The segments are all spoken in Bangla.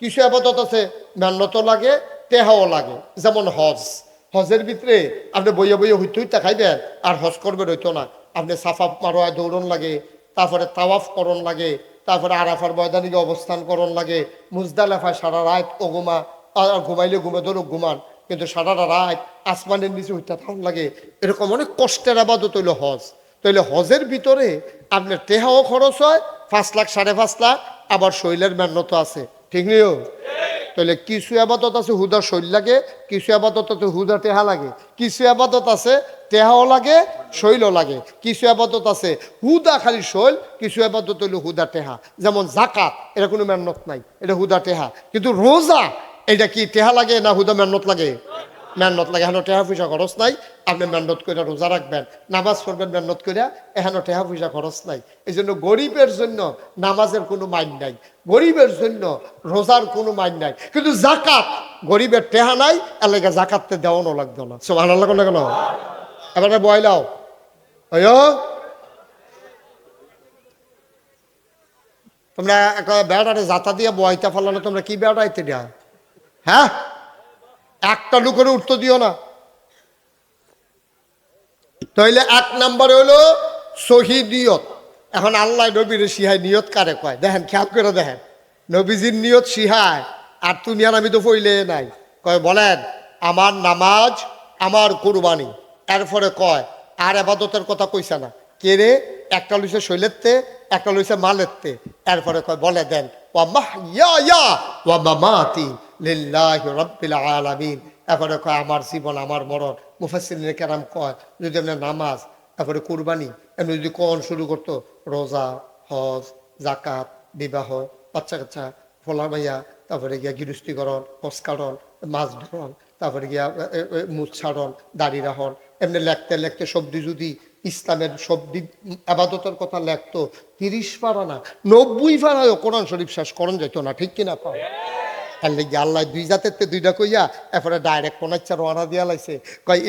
কিছু আবাদত আছে মেহনতও লাগে, টেহাও লাগে। যেমন হজ, হজের ভিতরে আপনি বইয়ে বইয়ে হইতে হইতে খাইবেন আর হজ করবেন হইতো না। আপনি সাফা মারোয়ায় দৌড়ন লাগে, তারপরে তাওয়াফ করণ লাগে, তারপরে আরাফার ময়দানে অবস্থান করণ লাগে, মুজদালেফায় সারা রাত ও ঘুমাইলে ঘুমে ধরো ঘুমান, কিন্তু সারা রাত আসমানের নিচে হইতে থাকুন লাগে। এরকম অনেক কষ্টের আবাদত হইল হজ। তাইলে হজের ভিতরে আপনার টেহাও খরচ হয় 5 লাখ 5.5 লাখ, আবার শৈলের মেহনত আছে, ঠিক নিও। তাহলে কিছু আবাদত আছে হুদা শৈল লাগে, কিছু আবাদত আছে হুদা টেহা লাগে, কিছু আবাদত আছে টেহাও লাগে শৈলও লাগে, কিছু আবাদত আছে হুদা খালি শৈল, কিছু আবাদত হইল হুদা টেহা। যেমন জাকাত, এটা কোনো মেহনত নাই, এটা হুদা টেহা। কিন্তু রোজা এটা কি টেহা লাগে না হুদা মেহনত লাগে? মেহনত লাগে। এখানে টেহা পয়সা খরচ নাই, আপনি মেহনত করে রোজা রাখবেন, নামাজ পড়বেন মেহনত করে, এখানে টেহা পয়সা খরচ নাই। এই জন্য গরিবের জন্য নামাজের কোনো মাইন নাই, গরিবের জন্য রোজার কোনো মাইন নাই। কিন্তু জাকাত গরিবের টেহা নাই, এলাকা জাকাততে দেওয়ানো লাগতো না। সুবহানাল্লাহ না কেন? এবার বয়লাও তোমরা বেড়াটা জাতা দিয়ে বয়টা ফেলানো, তোমরা কি বেড়াইতে দেয়া? হ্যাঁ, একটা লুকের উঠতে দিও না। তাইলে 1 নম্বরে হলো সহি নিয়ত। এখন আল্লাহ নবীর সিহায় নিয়ত কারে কয় দেখেন, খেয়াল করে দেখেন। নবীজির নিয়ত সিহায়, আর তুমি আর আমি তো পইলে নাই। কয় বলেন আমার নামাজ, আমার কুরবানি। এরপরে কয় আর আবাদতের কথা কইছে না। কে রে? একটা লইছে শৈলেরতে, একটা লইছে মালেরতে। এরপরে কয় বলে দেন ওয়া মাহইয়া ওয়া মামাতি লিল্লাহি রাব্বিল আলামিন। এরপরে কয় আমার জীবন আমার মরণ। মুফাসসিরিনে কেরাম কয় যদি আপনার নামাজ, তারপরে কুরবানি, এমনি যদি কোন শুরু করতো রোজা, হজ, জাকাত, বিবাহ, বাচ্চা কাচ্চা, ফোলা মাইয়া, তারপরে গিয়া গৃহস্থীকরণ, সংস্কারণ, মাছ ধরন, তারপরে গিয়া মুছ ছাড়ন, দাড়ি রাহন, এমনি লেখতে লেখতে শব্দ যদি ইসলামের শব্দ আবাদতের কথা লেখতো 30 পারা না 90 পারায়ও কোরআন শরীফ শেষ করণ যেত না, ঠিক কিনা পাও? আর লেগে আল্লাহ দুই জাতের দুইটা কইয়া এরপরে ডাইরেক্ট কোন ইচ্ছা রওনা দিয়া লাইছে। কয়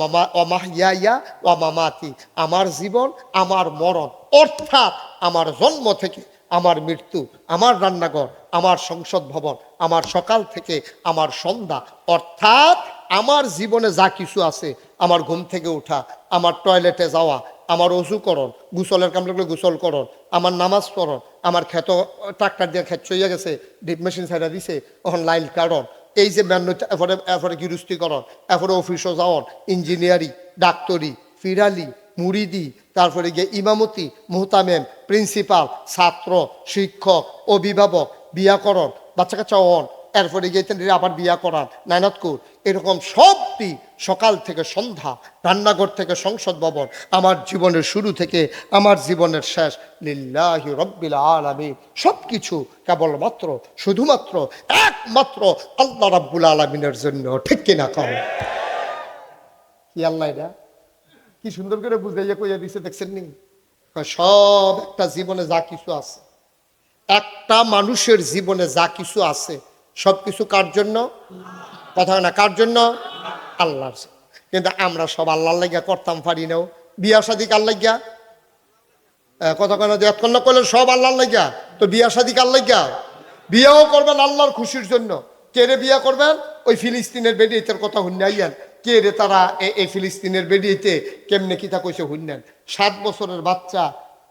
মামা অমাহ ইয়া ও মামাতি, আমার জীবন আমার মরণ, অর্থাৎ আমার জন্ম থেকে আমার মৃত্যু, আমার রান্নাঘর, আমার সংসদ ভবন, আমার সকাল থেকে আমার সন্ধ্যা, অর্থাৎ আমার জীবনে যা কিছু আছে, আমার ঘুম থেকে ওঠা, আমার টয়লেটে যাওয়া, আমার অজুকরণ, গোসলের কাম লাগলে গোসল করণ, আমার নামাজ পড়ন, আমার ক্ষেত ট্রাক্টর দিয়ে ক্ষেত চইয়া গেছে, ডিপ মেশিন ছাইড়া দিছে, ওখান লাইন কারণ, এই যে এরপরে এরপরে গৃহস্থীকরণ, এরপরে অফিসও যাওয়ান, ইঞ্জিনিয়ারিং, ডাক্তারি, ফিরালি, মুরিদি, তারপরে গিয়ে ইমামতি, মুহতামেম, প্রিন্সিপাল, ছাত্র, শিক্ষক, অভিভাবক, বিয়াকরণ, বাচ্চা কাচ্চা অন, এরপরে গিয়ে আবার বিয়া করান, নাইনাতকুর, এরকম সবটি সকাল থেকে সন্ধ্যা, রান্নাঘর থেকে সংসদ ভবন, আমার জীবনের শুরু থেকে আমার জীবনের শেষ লিল্লাহি রাব্বিল আলামিন। সব কিছু কেবলমাত্র শুধুমাত্র একমাত্র আল্লাহ রাব্বুল আলামিনের জন্য, ঠিক কিনা কও? কি আল্লাহ এটা কি সুন্দর করে বুঝাইয়া কইয়া দিছে, দেখছেন নি? সব একটা জীবনে যা কিছু আছে, একটা মানুষের জীবনে যা কিছু আছে সবকিছু কার জন্য? কথা না, কার জন্য? আল্লাহর। কিন্তু আমরা সব আল্লাহর লাগিয়া করতাম পারি নাও। বিয়া শাদী কার লাগিয়া? কথা কেন যতক্ষণ করলেন সব আল্লাহর লাগিয়া, তো বিয়া শাদী কার লাগিয়া? বিয়াও করবেন আল্লাহর খুশির জন্য। কে রে বিয়া করবেন? ওই ফিলিস্তিনের বেডিয়েতের কথা হুন্নাইয়ান। কে রে তারা এই ফিলিস্তিনের বেডিয়েতে কেমনে কিতা কইছে হুন্নেন। 7 বছরের বাচ্চা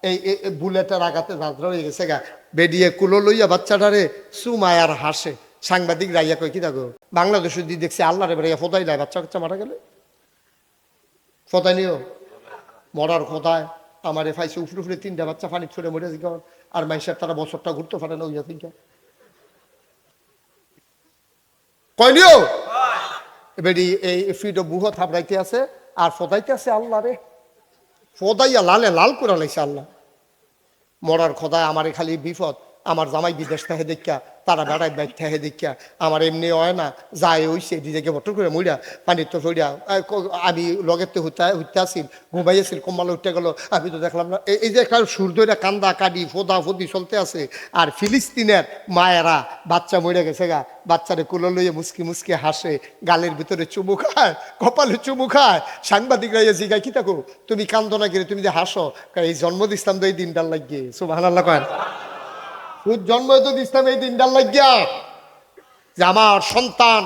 এই বুলেটের আঘাতে ঝাঁঝরা হয়ে গেছে গা, বেডিয়ে কুলো লইয়া বাচ্চাটারে সুমায় আর হাসে। সাংবাদিক রাইয়া কই কি থাকো বাংলাদেশে দিয়ে দেখছে আল্লাহ রে বেড়াইয়া ফোদাই দেয়, বাচ্চা কাচ্চা মারা গেলে ফোদাই নিও মরার কোথায়। আমার ফাইছে উফরে উফরে 3টা বাচ্চা পানি ছড়ে মরে গেছে, আর মাইসের তারা বছরটা ঘুরতে পারে না ওইয়া থেকে কই নিও বেডি এই ফিডো বুহ থাপড়াইতে আছে আর ফোদাইতে আছে আল্লাহ রে, ফোদাইয়া লালে লাল করে লাইছে আল্লাহ। মরার খোদায় আমার খালি বিপদ, আমার জামাই বিদেশ থেকে দেখা, তারা বেড়াই বাইক থেকে দেখা, আমার এমনি হয় না যায় ওইসে দিদিকে বটর করে মরিয়া পানির তো ফরিয়া। আমি লগের তো হুতে আসিল, ঘুমাইয়াছিল, কম্বালে উঠতে গেল, আমি তো দেখলাম না। এই যে একটা সুর ধরে কান্দা কাটি ফোদা ফদি চলতে আছে। আর ফিলিস্তিনের মায়েরা বাচ্চা মরে গেছে গা, বাচ্চারে কুলো লইয়ে মুসকি মুসকি হাসে, গালের ভিতরে চুমু খায়, কপালে চুমু খায়। সাংবাদিকরা জিগায় কি থাকো তুমি কান্দো না গেলে, তুমি যে হাসো, এই জন্ম দিছিলাম তো এই দিনটার লাগিয়ে। সুবহানাল্লাহ কয়। ফুট জন্ম তো দিতাম এই দিনটার লাগিয়া যে আমার সন্তান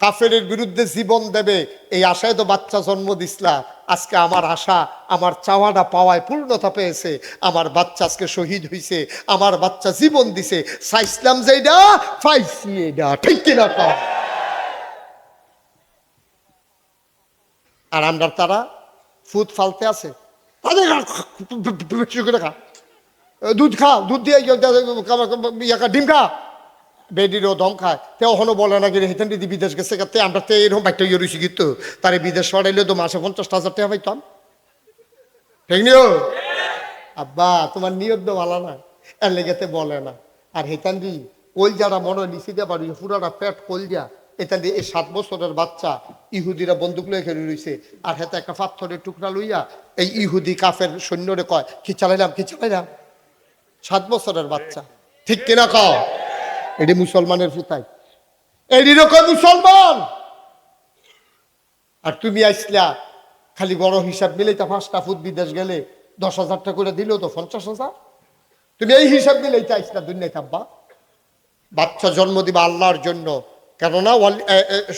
কাফের বিরুদ্ধে জীবন দেবে, এই আশায় তো বাচ্চা জন্ম দিসলা। আজকে আমার আশা, আমার চাওয়াটা পাওয়ায় পূর্ণতা পেয়েছে। আমার বাচ্চা আজকে শহীদ হয়েছে, আমার বাচ্চা জীবন দিছে, চাইছিলাম যে এটা পাইছি, এটা ঠিক কিনা কও? আর আমরা তারা ফুট ফালতে আছে, দুধ খা, দুধ দিয়ে ডিম খা, বেডিরও দম খায়। তে ওখানে বলে না গেলে হেতেন দিদি বিদেশ গেছে তে আমরা তো এরকম একটা ইয়ে রয়েছি কিন্তু তারে বিদেশ সরাইলে তো মাসে 50,000 টাকা পাইতাম, ঠিক নিও? আব্বা তোমার নিয়ত তো ভালো না, এর লেগেতে বলে না। আর হেতান দি ওই যারা মনে নিচে দিয়ে পারি পুরাটা পেট কলজা, এখান দিয়ে এই 7 বছরের বাচ্চা ইহুদিরা বন্দুক লয়ে খেলে রয়েছে, আর হেতে একটা পাথরের টুকরা লইয়া এই ইহুদি কাফের সৈন্যরে কয় কি চালাইলাম, কি চালাইলাম। 7 বছরের বাচ্চা, ঠিক কিনা কও? এটি মুসলমানের ফুতাই, এটি রকম মুসলমান। আর তুমি আইসলা খালি বড় হিসাব মিলে তা 5টা ফুট বিদেশ গেলে 10,000 টাকা করে দিলেও তো 50,000। তুমি এই হিসাব মিলেই চাইছিলা দুনিয়ায় থাকবা। বাচ্চা জন্ম দিবা আল্লাহর জন্য, কেননা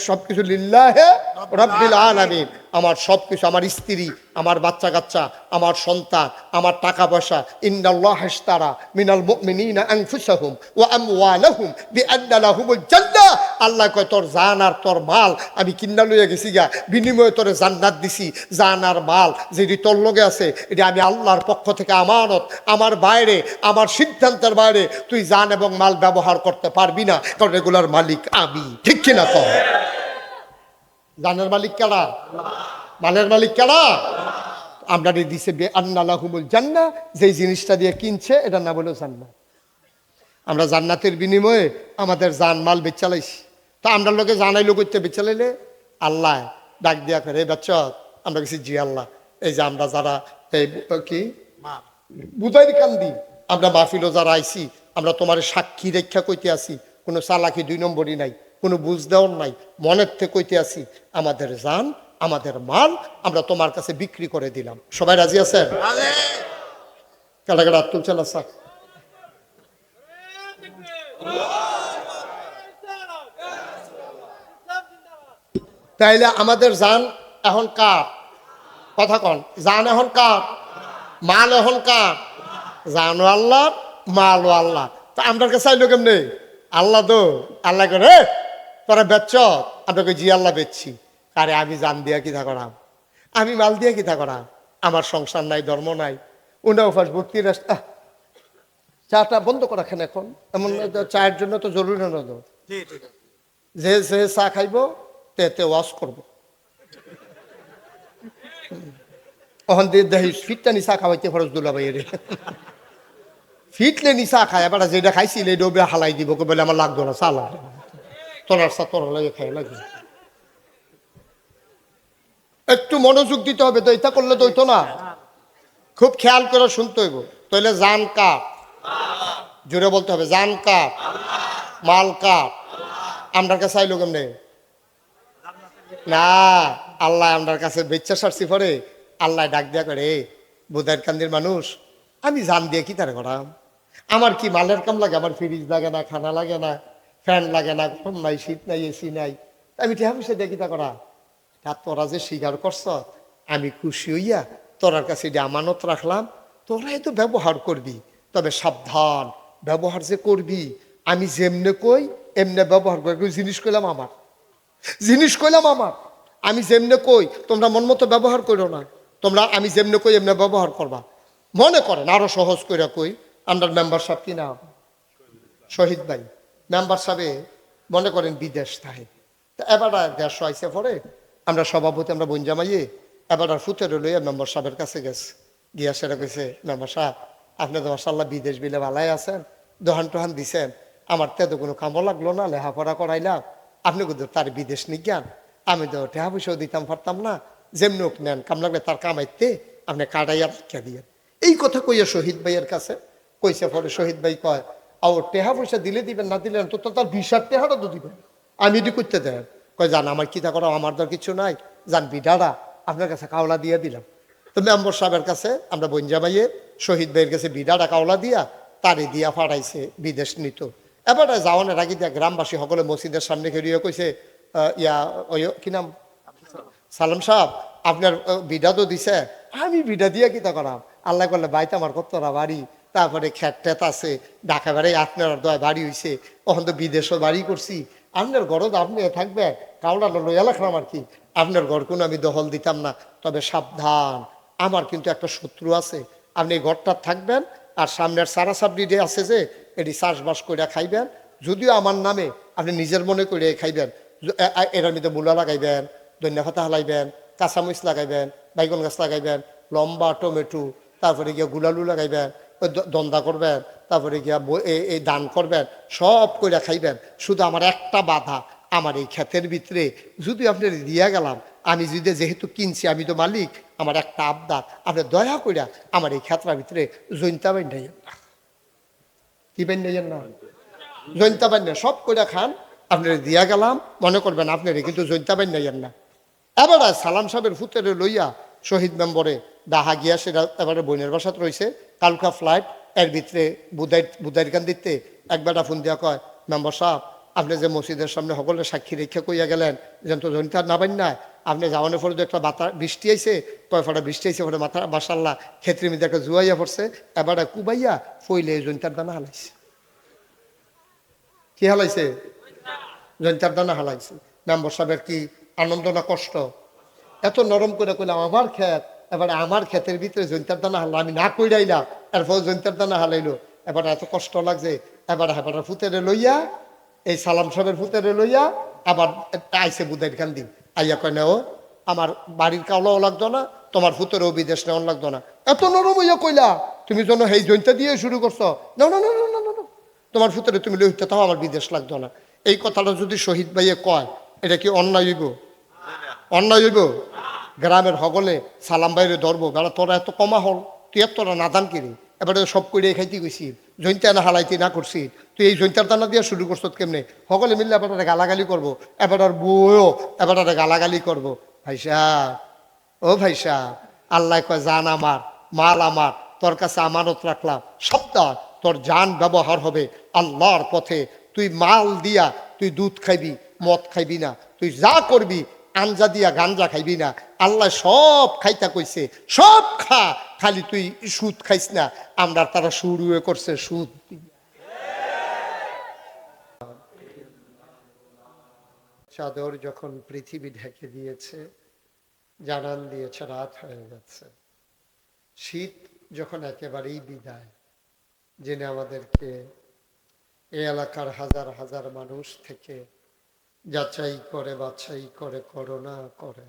সবকিছু লিল্লাহে রাব্বিল আলামিন। আমার সবকিছু, আমার স্ত্রী, আমার বাচ্চা কাচ্চা, আমার সন্তান, আমার টাকা পয়সা, ইন্নাল্লাহা ইশতারা মিনাল মুমিনিনা আনফুসাহুম ওয়া আমওয়ালাহুম বিআন্না লাহুমুল জান্নাহ। আল্লাহ কয় তোর জান আর তোর মাল আমি কিন্না লইয়া গেছি গা, বিনিময়ে তোরে জান্নাত দিছি। জান আর মাল যেটি তোর লগে আছে এটি আমি আল্লাহর পক্ষ থেকে আমানত, আমার বাইরে, আমার সিদ্ধান্তের বাইরে তুই জান এবং মাল ব্যবহার করতে পারবি না, কারণ এগুলার মালিক আমি, ঠিক কিনা কও? জানের মালিক কারা? মালের মালিক কারা? আমরা দিছে বিআন্না লাহুমুল জান্নাহ, যেই জিনিসটা দিয়ে কিনছে এটার নাম হলো জান্নাত। আমরা জান্নাতের বিনিময়ে আমাদের জান মাল বেচালাইছি। তা আমরা লোকে জানাইলো করতে বেচালাইলে আল্লাহ ডাক দিয়া করে, এই বাচ্চা আমরা গেছি জি আল্লাহ, এই যে আমরা যারা এই কি বুধাইর কান্দি আমরা মাহফিলও যারা আইছি, আমরা তোমার সাক্ষী রেখা কইতে আসি, কোনো চালাকি 2 নম্বরই নাই, কোনো বুঝ দেওয়ার নাই, মনের থেকে কইতে আসি আমাদের জান আমাদের মাল আমরা তোমার কাছে বিক্রি করে দিলাম। সবাই রাজি আছেন? কাটাকাটা তুলছেন? আচ্ছা, তাইলে আমাদের জান এখন কার? কথা কন, জান এখন কার? মাল এখন কার? জানও আল্লাহ, মালও আল্লাহ। তা আমরা কাছে চাইলো কেমনে? আল্লাহ তো আল্লাহ করে তোরা বেচছ, আমরা জি আল্লাহ বেচছি। আরে আমি জান দিয়া কিতা করাম, আমি মাল দিয়া কিতা করাম, আমার সংসার নাই, ধর্ম নাই, উনা উপাস ভক্তি রাস্তা। চাটা বন্ধ করা খান এখন, এমন চায়ের জন্য তো জরুরি না তো, যে সে চা খাইব তে ওয়াশ করবো। ওখান দিয়ে দেখি ফিটটা নিচা খাওয়াইতে খরচ দুলা ভাই রে, ফিটলে নিচা খায়, এবার যেটা খাইছিল এটা ওবে হালাই দিব, বলে আমার লাগতো না, চা লাগবে তোরার চা তোর লাগে খাই লাগে। একটু মনোযোগ দিতে হবে তো, এটা করলে তো হইতো না, খুব খেয়াল করে শুনতে হইব। তাহলে জান কার? জোরে বলতে হবে, জান কার? মাল কার? আমরার কাছে আইলো কেমনে? না, আল্লাহ আমরার কাছে বেচ্চা সারছি পরে আল্লাহ ডাক দিয়া করে, বুধাইর কান্দির মানুষ আমি জান দিয়ে কি তার করাম, আমার কি মালের কাম লাগে, আমার ফ্রিজ লাগে না, খানা লাগে না, ফ্যান লাগে না, গরম নাই, শীত নাই, এসি নাই, আমি টেহা পয়সা দিয়ে কি তা করা। তা তোরা যে স্বীকার করছ আমি খুশি হইয়া তোরার কাছে এটা আমানত রাখলাম, তোরাই তো ব্যবহার করবি, তবে সাবধান, ব্যবহার যে করবি আমি যেমনে কই এমনে ব্যবহার করবি। জিনিস কইলাম আমার, জিনিস কইলাম আমার, আমি যেমনে কই তোমরা মন মতো ব্যবহার করো না, তোমরা আমি যেমনে কই এমনে ব্যবহার করবা। মনে করেন আরো সহজ করে কই, আমরা মেম্বার সাহেব কি নাম? শহীদ ভাই মেম্বার সাহেবে মনে করেন বিদেশ থাকে, তা এবার 150 আইসে পরে আমরা সভাপতি আমরা বোন জামাইয়ে এবার ফুটের লইয়া মেম্বার সাহেবের কাছে গেছে, গিয়া সেটা কইছে, মেম্বার সাহেব আপনি তো মাশাআল্লাহ বিদেশ বিলে ভালাই আছেন, দোহান টোহান দিছেন, আমার তো কোনো কামও লাগলো না, লেখাপড়া করাইলাম, আপনি কিন্তু তার বিদেশ নিজ্ঞান, আমি তো টাকা পয়সাও দিতাম পারতাম না, যেমনি হোক নেন, কাম লাগবে তার কামাইতে আপনি কাটাইয়া রাখিয়া দিয়ে। এই কথা কইয়া শহীদ ভাইয়ের কাছে কইছে, পরে শহীদ ভাই কয় ও টেহা পয়সা দিলে দিবেন, না দিলেন তো তার ভিসার টেহাটা তো দিবেন, আমি যদি করতে দেন। কয় জান আমার কিতা করা, আমার তো কিছু নাই, জান বিডারা আপনার কাছে কাওলা দিয়ে দিলাম। তো মেম্বর সাহেবের কাছে আমরা বঞ্জামাইয়ে শহীদ ভাইয়ের কাছে বিডারা কাওলা দিয়া তারে দিয়া ফাড়াইছে বিদেশ নিত। এবারে যাওয়ানের আগে দিয়া গ্রামবাসী সকলে মসজিদের সামনে খেলিয়ে কইছে ইয়া ওই কি নাম সালাম সাহেব আপনার বিডা তো দিছে, আমি বিডা দিয়া কিতা করাম, আল্লাহ করলে বাইতে আমার কতটা বাড়ি, তারপরে খ্যাত টেত আছে, ঢাকা বেড়াই আপনার দয় বাড়ি হইছে, ওখান তো বিদেশও বাড়ি করছি, আপনার ঘরও আপনি থাকবে কাউলা লইয়া রাখলাম আর কি, আপনার ঘর কোনো আমি দখল দিতাম না, তবে সাবধান আমার কিন্তু একটা শত্রু আছে, আপনি এই ঘরটা থাকবেন আর সামনের সারা সাবডি আছে যে এটি চাষবাস করে খাইবেন, যদিও আমার নামে আপনি নিজের মনে করে খাইবেন, এটার মধ্যে মূলা লাগাইবেন, ধনিয়া পাতা হালাইবেন, কাঁচামরিচ লাগাইবেন, বাইগন গাছ লাগাইবেন, লম্বা টমেটো, তারপরে গিয়া গুলালু লাগাইবেন, দন্দা করবেন, তারপরে গিয়া এই দান করবেন, সব করে খাইবেন। শুধু আমার একটা বাধা, আমার এই ক্ষেতের ভিতরে যদি আপনি দিয়া গেলাম, আমি যদি যেহেতু কিনছি আমি তো মালিক, আমার একটা আবদার, আপনি দয়া কইরা আমার এই ক্ষেত্রের ভিতরে জৈন্তা বাইন্ধাইয়েন না। কি বাইন্ধাইয়েন না? জৈন্তা বাইন্যা সব কইরা খান, আপনার দিয়া গেলাম, মনে করবেন আপনার কিন্তু জৈন্তা বাইন্ধাইয়েন না। এবারে সালাম সাহেবের ফুতেরে লইয়া শহীদ মেম্বরে ডাহা গিয়া, সেটা এবারে বোনের বাসাত রয়েছে, কালকা ফ্লাইট, এর ভিতরে বুদাইরকান দিতে একবেটা ফোন দিয়া কয়, মেম্বার সাহেব আপনি যে মসজিদের সামনে সকলে সাক্ষী রেখা কইয়া গেলেন যেন তো জনিতা না বাইন না, আপনি যাওয়ানোর পরে তো একটা বৃষ্টি আইছে, কয় ফটা বৃষ্টি আইছে, ফলে মাথা মাসাল্লাহ ক্ষেত্রের মধ্যে একটা জুয়াইয়া পড়ছে, এবারে কুবাইয়া ফইলে জনিতার দানা হালাইছে। কি হালাইছে? জনিতার দানা হালাইছে। মেম্বার সাহেবের কি আনন্দ না কষ্ট? এত নরম করে কইলাম আমার ক্ষেত, এবারে আমার ক্ষেতের ভিতরে জৈন্তার দানা হারলো, আমি না কইরাইলাম, এরপর জৈন্তার দানা হালাইলো, এবারে এত কষ্ট লাগছে। এবারে হেবারে ফুতেরে লইয়া, এই সালাম সাহেবের ফুতেরে লইয়া আবার আইসে বুধাইর খান দিন, আইয়া কয় না ও আমার বাড়ির কাউলাও লাগতো না, তোমার ফুতেরও বিদেশ নেওয়ার লাগতো না, এত নরম হইয়া কইলা, তুমি যেন এই জৈন্তা দিয়ে শুরু করছো, না না না না না না, তোমার ফুতেরে তুমি লইতে তাও আমার বিদেশ লাগতো না। এই কথাটা যদি শহীদ ভাইয়ে কয়, এটা কি অন্যায় হইব? অন্যায় হইব? গ্রামের হগলে সালাম বাইরে ধরবো, বেড়া তোরা এত কমা হল, তুই এত তোরা নাদান কিনি, এবারে সব করে খাইতে গেছি, জৈন্তা না হালাইতে না করছি, তুই এই জৈন্তার দানা দিয়ে শুরু করছো কেমনে? সকলে মিললে এবারে গালাগালি করবো, এবার বউও এবারে গালাগালি করবো। ভাই সাহেব, ও ভাই সাহেব, আল্লাহ কয় জান আমার, মাল আমার, তোর কাছে আমানত রাখলাম, সপ্তাহ তোর জান ব্যবহার হবে আল্লাহর পথে, তুই মাল দিয়া তুই দুধ খাইবি, মদ খাইবি না, তুই যা করবি আঞ্জা দিয়া গাঞ্জা খাইবি না, আল্লাহ সব খাইতা কইছে, সব খা, খালি তুই সুদ খাইস না। আমরা তারা শুরু করছে সুদ। চাদর যখন পৃথিবী ঢেকে দিয়েছে, জানান দিয়েছে রাত হয়ে গেছে, শীত যখন একেবারেই বিদায়, জেনে আমাদেরকে এই এলাকার হাজার হাজার মানুষ থেকে যাচাই করে, বাছাই করে, করুণা করে,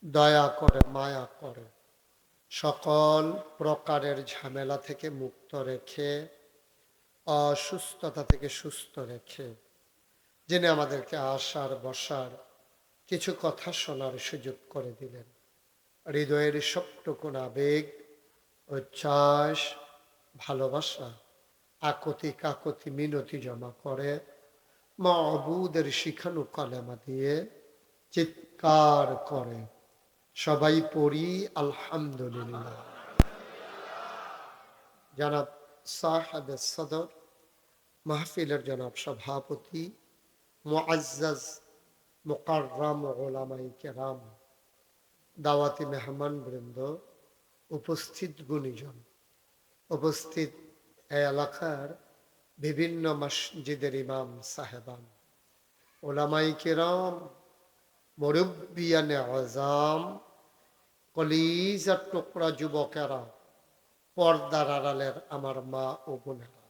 দয়া করে, মায়া করে, সকল প্রকারের ঝামেলা থেকে মুক্ত রেখে, অসুস্থতা থেকে সুস্থ রেখে, যিনি আমাদেরকে আসার বসার কিছু কথা শোনার সুযোগ করে দিলেন, হৃদয়ের সবটুকুন আবেগ, উচ্ছ্বাস, ভালোবাসা, আকতি কাকতি মিনতি জমা করে মাবুদের শিখানো কালেমা দিয়ে চিৎকার করে সবাই পড়ি আলহামদুলিল্লাহ। জনাব সাহেব সদর মাহফিলের জনাব সভাপতি, মুআজ্জাজ মুকাররম উলামায়ে কেরাম, দাওয়াতি মেহমান বৃন্দ, উপস্থিত গুণীজন, উপস্থিত এই এলাকার বিভিন্ন মসজিদের ইমাম সাহেবান, উলামায়ে কেরাম, মুরব্বিয়ানে আযাম, কলিজার টুকরা যুবকেরা, পর্দার আড়ালের আমার মা ও বোনেরা,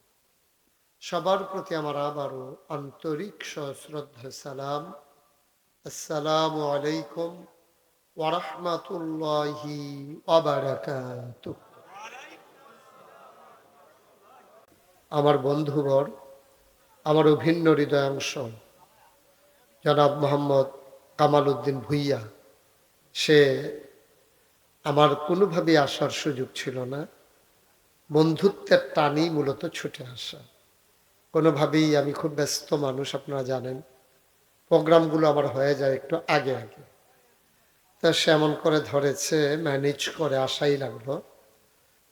সবার প্রতি আমার আবারও আন্তরিক সশ্রদ্ধা সালাম। আসসালামু আলাইকুম ওয়া রাহমাতুল্লাহি ওয়া বারাকাতুহু। আমার বন্ধুবর, আমার অভিন্ন হৃদয়াংশ জনাব মোহাম্মদ কামাল উদ্দিন ভুইয়া, সে আমার কোনোভাবেই আসার সুযোগ ছিল না, বন্ধুত্বের টানেই মূলত ছুটে আসা। কোনোভাবেই আমি খুব ব্যস্ত মানুষ, আপনারা জানেন, প্রোগ্রামগুলো আমার হয়ে যায় একটু আগে আগে, তা সে এমন করে ধরেছে, ম্যানেজ করে আসাই লাগলো।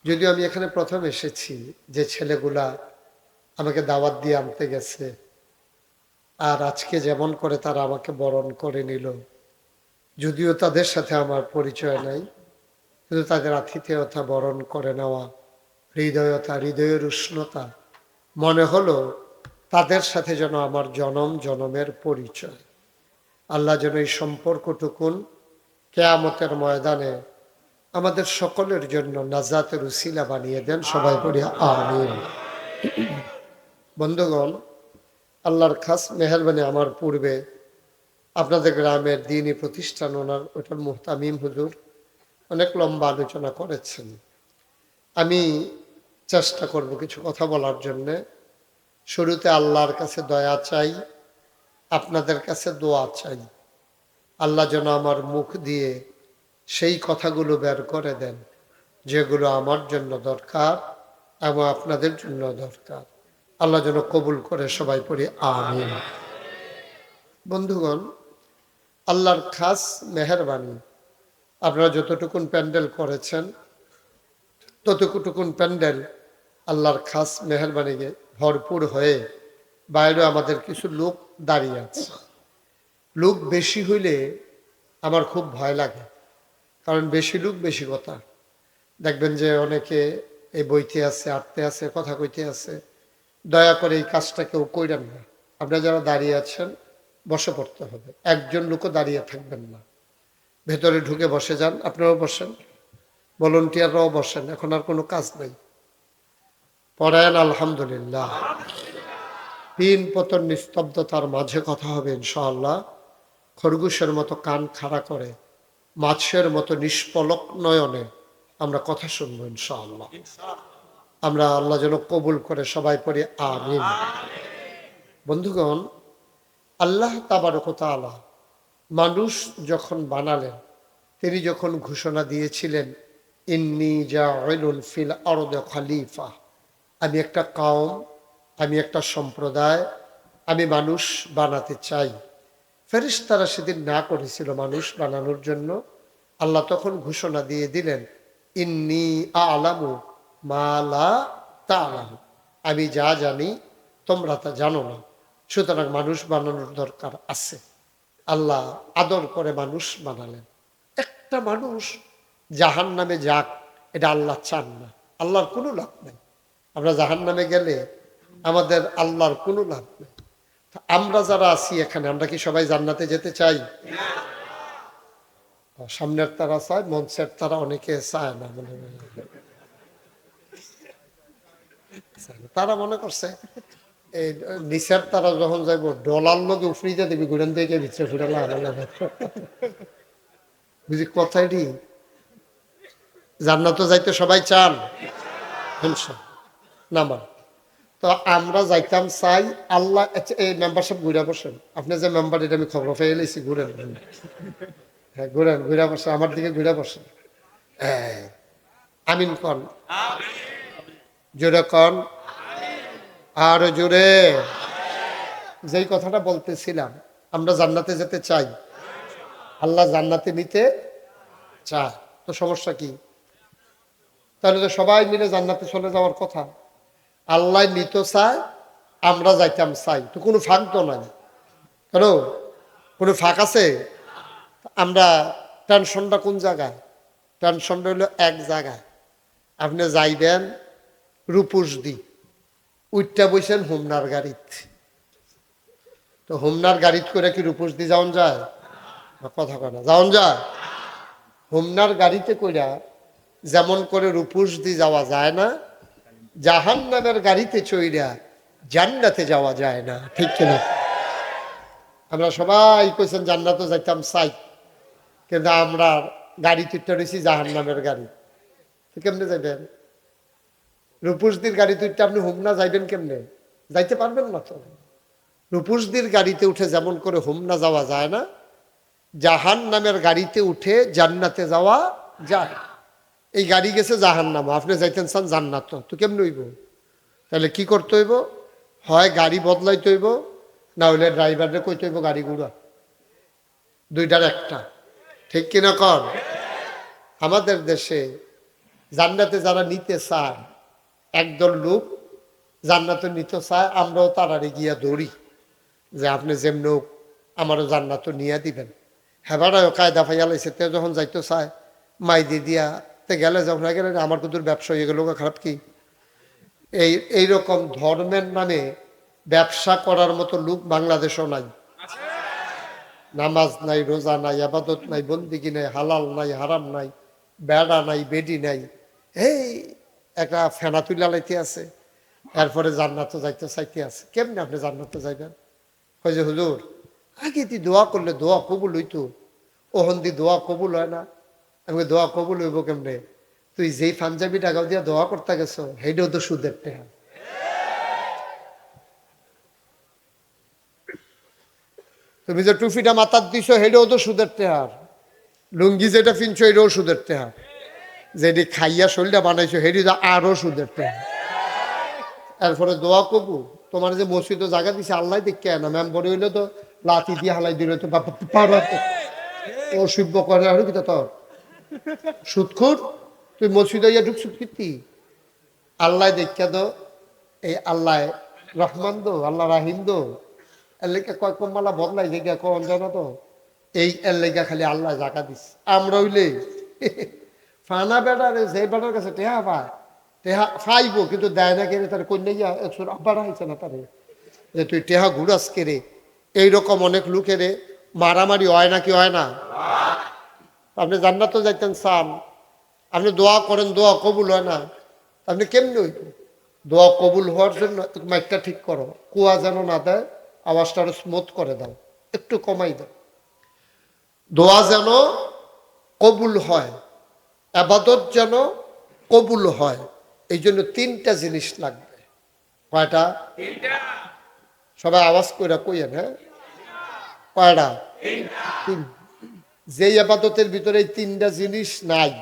যদিও আমি এখানে প্রথম এসেছি, যে ছেলেগুলা আমাকে দাওয়াত দিয়ে আনতে গেছে, আর আজকে যেমন করে তারা আমাকে বরণ করে নিল, যদিও তাদের সাথে আমার পরিচয় নাই, কিন্তু তাদের আতিথেয়তা, বরণ করে নেওয়া, হৃদয়তা, হৃদয়ের উষ্ণতা, মনে হলো তাদের সাথে যেন আমার জনম জনমের পরিচয়। আল্লাহ যেন এই সম্পর্কটুকুন কেয়ামতের ময়দানে আমাদের সকলের জন্য নাজাতের উসিলা বানিয়ে দেন। সবাই পড়ি আমিন। বন্ধুগণ, আল্লাহর খাস মেহেরবানি, আমার পূর্বে আপনাদের গ্রামের দ্বীনি প্রতিষ্ঠান, ওটার মুহতামিম হুজুর অনেক লম্বা আলোচনা করেছেন। আমি চেষ্টা করব কিছু কথা বলার জন্যে। শুরুতে আল্লাহর কাছে দয়া চাই, আপনাদের কাছে দোয়া চাই। আল্লাহ যেন আমার মুখ দিয়ে সেই কথাগুলো বের করে দেন যেগুলো আমার জন্য দরকার এবং আপনাদের জন্য দরকার। আল্লাহ যেন কবুল করে। সবাই পড়ি আমিন। বন্ধুগণ, আল্লাহর খাস মেহেরবানি, আপনারা যতটুকুন প্যান্ডেল করেছেন ততটুকুন প্যান্ডেল আল্লাহর খাস মেহেরবানিকে ভরপুর হয়ে বাইরে আমাদের কিছু লোক দাঁড়িয়ে আছে। লোক বেশি হইলে আমার খুব ভয় লাগে, কারণ বেশি লোক বেশি কথা। দেখবেন যে অনেকে এই বইতে আছে, আটতে আছে, কথা কইতে আছে। দয়া করে এই কাজটা কেউ কইরেন না। আপনারা যারা দাঁড়িয়ে আছেন বসে পড়তে হবে, একজন লোকও দাঁড়িয়ে থাকবেন না। ভেতরে ঢুকে বসে যান, আপনারাও বসেন, ভলেন্টিয়াররাও বসেন, এখন আর কোনো কাজ নেই। পড়েন আলহামদুলিল্লাহ। তিন পতন নিস্তব্ধতার মাঝে কথা হবে ইনশাআল্লাহ। খরগোশের মতো কান খাড়া করে, মাছের মতো নিষ্পলক নয়নে আমরা কথা শুনবো ইনশাআল্লাহ। আমরা আল্লাহ যেন কবুল করে। সবাই পড়ি আমিন। বন্ধুগণ, আল্লাহ তাবারক ওয়া তাআলা মানুষ যখন বানালেন, তিনি যখন ঘোষণা দিয়েছিলেন ইন্নী জাইলুন ফিল আরদি খলিফা, আমি একটা কওম, আমি একটা সম্প্রদায়, আমি মানুষ বানাতে চাই। ফেরেশতারা সেদিন না করেছিল মানুষ বানানোর জন্য। আল্লাহ তখন ঘোষণা দিয়ে দিলেন ইন্নী আ'লামু মা লা তা'লামু, আমি যা জানি তোমরা তা জানো না, সুতরাং মানুষ বানানোর দরকার আছে। আল্লাহ আদর করে মানুষ বানালেন। একটা মানুষ জাহান্নামে যাক, এটা আল্লাহ চান না। আল্লাহর কোনো লাভ নেই। আমরা জাহান্নামে গেলে আমাদের আল্লাহর কোনো লাভ নেই। আমরা যারা আছি এখানে, আমরা কি সবাই জান্নাতে যেতে চাই? সামনের তারা চায়, মঞ্চের তারা অনেকে চায় না। তারা মনে করছে এই নিচের তারা যখন যাইব ডলার লোক উফরিতে দিবি, ঘুরেন থেকে ভিতরে ফিরালা বুঝি কথাটি। জান্নাতে যাইতে সবাই চান নামান। তো আমরা যাইতাম চাই। আল্লাহ এই মেম্বারশিপ ঘুরে বসেন, আপনি যে মেম্বার, এটা আমি খবর পেয়ে এলেছি। ঘুরেন, হ্যাঁ ঘুরেন, ঘুরে বসেন, আমার দিকে ঘুরে বসেন। আমিন কন, জোরে কন, আর জোরে। যেই কথাটা বলতেছিলাম, আমরা জান্নাতে যেতে চাই, আল্লাহ জান্নাতে নিতে চায়। তো সমস্যা কি? তাহলে তো সবাই মিলে জান্নাতে চলে যাওয়ার কথা। আল্লাহ নিত চায়, আমরা যাইতাম চাই, তো কোনো ফাঁক তো নাই। কেন কোনো ফাঁক আছে? আমরা টেনশনটা কোন জায়গায়? টেনশনটা হলো এক জায়গায়। আপনি যাইবেন রূপসদি, উইটটা বইছেন হোমনার গাড়িত। তো হোমনার গাড়িত করে কি রূপসদি যাওন যায়? কথা কয় না, যাওন যায়? হোমনার গাড়িতে কইরা যেমন করে রূপসদি যাওয়া যায় না, জাহান্নামের গাড়িতে চইরা জান্নাতে যাওয়া যায় না। ঠিক কিনা? আমরা সবাই কইছেন জান্নাতে যাইতাম চাই, কিন্তু আমরা গাড়ি তুইটা রয়েছি জাহান্নামের গাড়ি। তো কেমনে যাইবেন? রূপসদির গাড়ি তুইটা আপনি হোমনা যাইবেন কেমনে? যাইতে পারবেন না তো। রূপসদির গাড়িতে উঠে যেমন করে হোমনা যাওয়া যায় না, জাহান্নামের গাড়িতে উঠে জান্নাতে যাওয়া যায়। এই গাড়ি গেছে জাহান্নাম, আপনি যাইতেন চান জান্নাত, তো কেমন হইব? তাহলে কি করতে হইব? হয় গাড়ি বদলাইতে হইব, না হইলে ড্রাইভারে কইতে হইব গাড়ি ঘুরা। দুইটার একটা। ঠিক কিনা কর? আমাদের দেশে জান্নাতে যারা নিতে চায়, একদল লোক জান্নাতে নিতে চায়, আমরাও তারারে গিয়া দৌড়ি যে আপনি যেমন হোক আমারও জান্নাত নিয়ে দিবেন। হেবারাও কায়দা ফাইয়া লাইছে, তে যখন যাইতে চায় মাই দিয়ে দিয়া তে গেলে যখন গেলে আমার কিন্তু ব্যবসা হয়ে গেল, খারাপ কি? এইরকম ধর্মের নামে ব্যবসা করার মতো লোক বাংলাদেশও নাই। নামাজ নাই, রোজা নাই, আবাদত নাই, বন্দিগি নাই, হালাল নাই, হারাম নাই, বেড়া নাই, বেডি নাই, এই একটা ফেনা তুলা লাইতে আছে, এরপরে জান্নাত যাইতে চাইতে আছে। কেমনি আপনি জান্নাত যাইবেন? কই যে হুজুর আগে তুই দোয়া করলে দোয়া কবুল হইতো, ওহন দি দোয়া কবুল হয় না। আমি দোয়া কবুল হইব কেমনে? তুই যেই পাঞ্জাবি টাকা দিয়ে দোয়া করতে গেছো সেইটাও তো সুদের টেহা। তুমি যে টুপিটা মাথার দিছো সেইটাও তো সুদের টেহার। লুঙ্গি যেটা পিনছো এটাও সুদের টেহা। যেটি খাইয়া শরীরটা বানাইছো সেটি তো আরো সুদের টেহা। এরপরে দোয়া কবু তোমার যে মসজিদে জায়গা দিছে আল্লাহ দেখে না, মেম্বর হইলে তো লাঠি দিয়ে হালাই দিলে তো ও শিব্য করে আর কি তোর সুৎখুর। তুই মসজিদে ইয়া ঢুকছুত কীর্তি আল্লাহ দেখা দো। এই আল্লাহ রহমান দো, আল্লাহ রাহিম দো, এর লেগে কয় কমালা বদলাই জায়গা কন জানো তো, এই এর লেগা খালি আল্লাহ জায়গা দিস। আমরা হইলে ফানা বেড়ারে যে বেড়ার কাছে টেহা পায়, টেহা ফাইব কিন্তু দেয় না কেড়ে, তার কন্যা একশো আব্বারা হয়েছে না তারে যে তুই টেহা ঘুরাস কেড়ে। এইরকম অনেক লোকেরে মারামারি হয় না কি হয় না? আপনি জান্নাত যাইতেন চান, আপনি দোয়া করেন দোয়া কবুল হয় না, আপনি কেমনি হইব? দোয়া কবুল হওয়ার জন্য মাইকটা ঠিক করো, কুয়া যেন না দেয়, আওয়াজটা আরো স্মুথ করে দাও, একটু কমাই দাও। দোয়া যেন কবুল হয়, আবাদত যেন কবুল হয়, এই জন্য তিনটা জিনিস লাগবে। কয়টা? সবাই আওয়াজ করে কইয়েন, হ্যাঁ কয়টা? তিন। যেই আবাদতের ভিতরে এই তিনটা জিনিস নাই,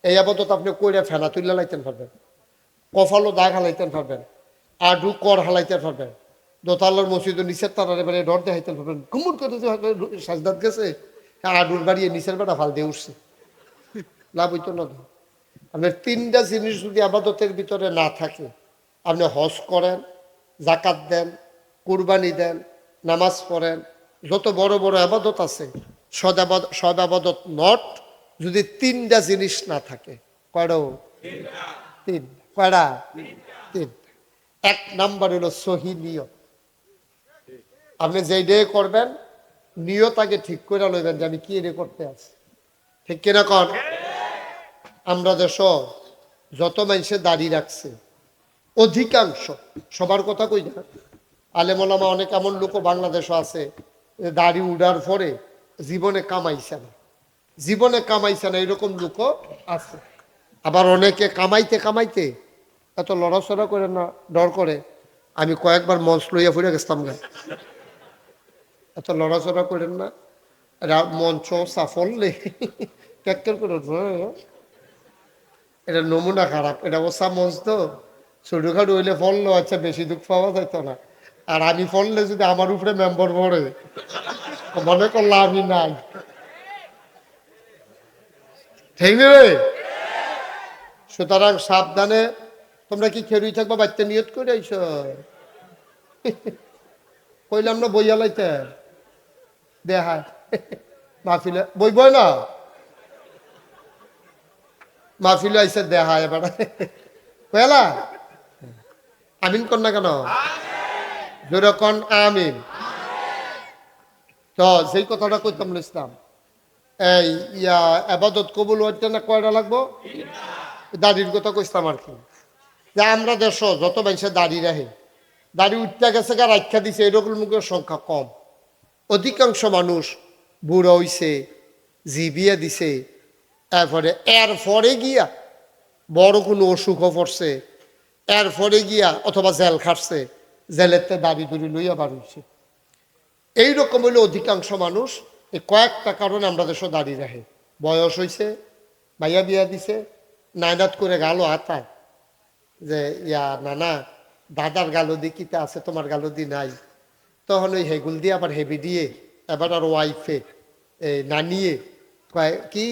এই আবাদত আপনি কইরা ফেনা তুলে লাইতেন পারবেন, কফালো দাগ হালাইতেন পারবেন, আডু কর হালাইতে পারবেন, দোতালার মসজিদ নিচের তারার এবারে ডর দেখাইতে পারবেন। ঘুমুর করে সাজদাত গেছে, আডুর বাড়িয়ে নিচের বেটা ফাল দিয়ে উঠছে, লাভ হইতো না। আপনার তিনটা জিনিস যদি আবাদতের ভিতরে না থাকে, আপনি হজ করেন, জাকাত দেন, কুরবানি দেন, নামাজ পড়েন, যত বড় বড় আবাদত আছে, সদ আবাদত নট, যদি তিনটা জিনিস না থাকে। কয়টা? তিন। কয়টা? তিন। এক নাম্বার হলো সহি নিয়ত। আপনি যেই ডে করবেন নিয়ত আগে ঠিক করে লইবেন যে আমি কি রে করতে আছি, ঠিক কিনা কর? আমরা দেশ যত মানুষে দাঁড়িয়ে রাখছে, অধিকাংশ, সবার কথা কই না, আলেমোলামা অনেক এমন লোকও বাংলাদেশও আছে দাড়ি উড়ার পরে জীবনে কামাইছে না, জীবনে কামাইছে না, এরকম লোকও আছে। আবার অনেকে কামাইতে কামাইতে এত লড়াচড়া করে না, ডর করে। আমি কয়েকবার মঞ্চ লইয়া ফুরে গেছিলাম গা, এত লড়াচড়া করেন না, মঞ্চ সাফল্যে ক্যাক্কেল করে উঠবো। এটা নমুনা খারাপ, এটা ওসা মঞ্চ তো ছোটখাটো হইলে ফললো আচ্ছা বেশি দুঃখ পাওয়া যাইতো না। আর আমি ফললে যদি আমার উপরে মেম্বার পড়ে মনে করলাম আমি নাই, ঠিক নেবে। সুতরাং সাবধানে। তোমরা কি খেরুই থাকবা বাচ্চা নিয়ত করে আইস? কইলাম না বইয়া লাইতে দেহা মাহফিলে বইব না, মাহফিলে আইসে দেহা এবার কয়লা আমিন কর না কেন? যেরকম আমিন। তো যেই কথাটা কইতাম ইসলাম, এই আবাদত কবুল হইতে না কয়টা লাগবো? দাড়ির কথা কইতাম আর কি, যে আমরা দেশ যত মানুষের দাড়ি রাখে, দাড়ি উঠতে গেছে গা রাখা দিছে, এরকম লোকের সংখ্যা কম। অধিকাংশ মানুষ বুড়ো হইছে, জিবিয়া দিছে, এরপরে গিয়া বড় কোনো অসুখও পড়ছে, এরপরে গিয়া অথবা জেল খাটছে, জেলেতে দাড়ি দুড়ি লইয়া বার হইছে। এইরকম হইলে অধিকাংশ মানুষ এই কয়েকটা কারণে আমরা দেশও দাঁড়িয়ে রাখে। বয়স হয়েছে, মাইয়া বিয়া দিছে, নাইনাত করে গালো হাতায় যে নানা দাদার গালো দি কিতে আছে, তোমার গালো দি নাই। তখন ওই হেগুল দিয়ে আবার হেবি দিয়ে এবার আর ওয়াইফে নানিয়ে কয় কি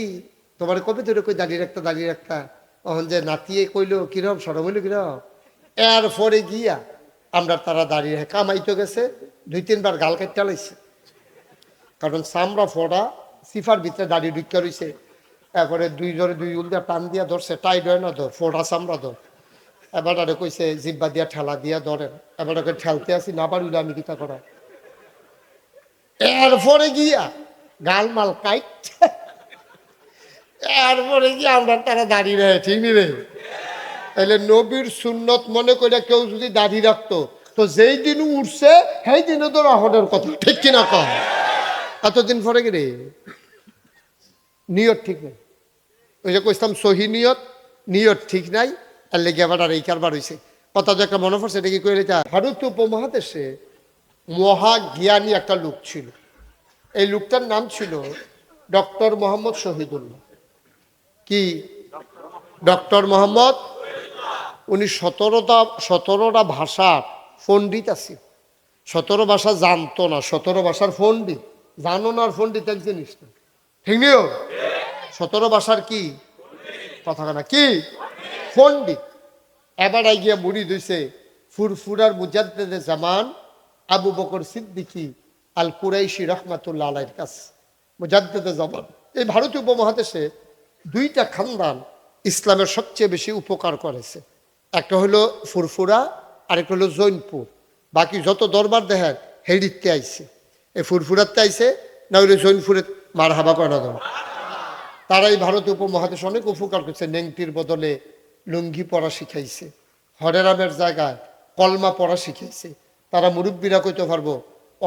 তোমার কবে ধরে কই দাঁড়িয়ে রাখতা তখন যে নাতিয়ে কইলো কিরম সরম হইল কিরম, এরপরে গিয়া আমরা তারা দাঁড়িয়ে কামাইতে গেছে, 2-3 বার গাল কাটতে লাইছে, কারণ চামড়া ফোড়া সিফার ভিতরে দাঁড়িয়ে ঢুকে রয়েছে। এরপরে দুই উল্টা টান দিয়া ধরছে, টাইট হয় না ধর, ফোড়া চামড়া ধর। এবারে কইছে জিব্বা দিয়া ঠেলা দিয়া ধরেন, এবারে ঠেলতে আসি না পারিলে আমি কিতা করা। এরপরে গিয়া গালমাল কাইট, এরপরে গিয়া আমরা তারা দাঁড়িয়ে রয়ে, ঠিক নি রে? তাহলে নবীর সুন্নত মনে করে কেউ যদি দাঁড়িয়ে রাখতো, তো যেই দিন উঠছে সেই দিনও তো রাহনের কথা, ঠিক কিনা কম? এতদিন পরে কি রে নিয়ত ঠিক নাই, ওই যে কইতাম সহি নিয়ত, নিয়ত ঠিক নাই, আর লেগে আবার আর এই কারবার হয়েছে। কথা তো একটা মনে পড়ছে, এটা কি করে ভারতীয় উপমহাদেশে মহাজ্ঞানী একটা লোক ছিল। এই লোকটার নাম ছিল ডক্টর মোহাম্মদ শহীদুল্লাহ। কি ডক্টর মোহাম্মদ? উনি 17টা ভাষার পণ্ডিত আছে। 17 ভাষা জানতো না, 17 ভাষার পণ্ডিত। জানো না আর পণ্ডিত এক জিনিস না, ঠিক নিও? 17 ভাষার কি কথা না, কি পণ্ডিত। এবার গিয়া মুড়ি দিছে ফুরফুরার মুজাদ্দেদে জামান আবু বকর সিদ্দিকী আল কুরাইশি রহমাতুল্লাহ আলাইহির কাছে। মুজাদ্দেদে জামান এই ভারতীয় উপমহাদেশে 2টা খানদান ইসলামের সবচেয়ে বেশি উপকার করেছে। একটা হলো ফুরফুরা, আরেকটা হলো জৈনপুর। বাকি যত দরবার দেখেন হেডিতে আইছে, এই ফুরফুরাতে আইছে, না হইলে জৈনপুরে মার হাবা করে না। তারা এই ভারতীয় উপমহাদেশে অনেক উপকার করছে। নেংটির বদলে লুঙ্গি পরা শিখাইছে, হরেরামের জায়গায় কলমা পড়া শিখাইছে। তারা মুরব্বীরা কইতে পারবো,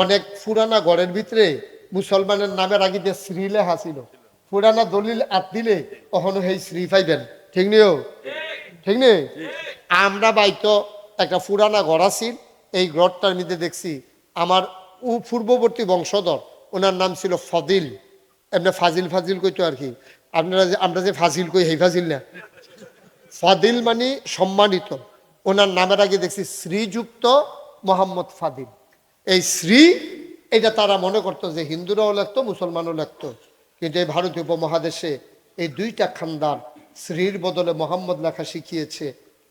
অনেক পুরানা ঘরের ভিতরে মুসলমানের নামের আগে দিয়ে শ্রী লেখা ছিল, পুরানা দলিল আত দিলে কখনো সেই শ্রী পাইবেন, ঠিক নিও? ঠিক নেই? আমরা বাইতো একটা পুরানা ঘর আছিল, এই ঘরটার মধ্যে দেখছি আমার পূর্ববর্তী বংশধর, ওনার নাম ছিল ফদিল। এমনি ফাজিল ফাজিল কইতো আর কি, আমরা যে ফাজিল কই সেই ফাজিল না, ফাদিল মানে সম্মানিত। ওনার নামের আগে দেখছি শ্রীযুক্ত মোহাম্মদ ফাদিল। এই শ্রী এটা তারা মনে করতো যে হিন্দুরাও লাগতো, মুসলমানও লাগতো। কিন্তু এই ভারতীয় উপমহাদেশে এই 2টা খানদান শ্রীর বদলে মোহাম্মদ লেখা শিখিয়েছে,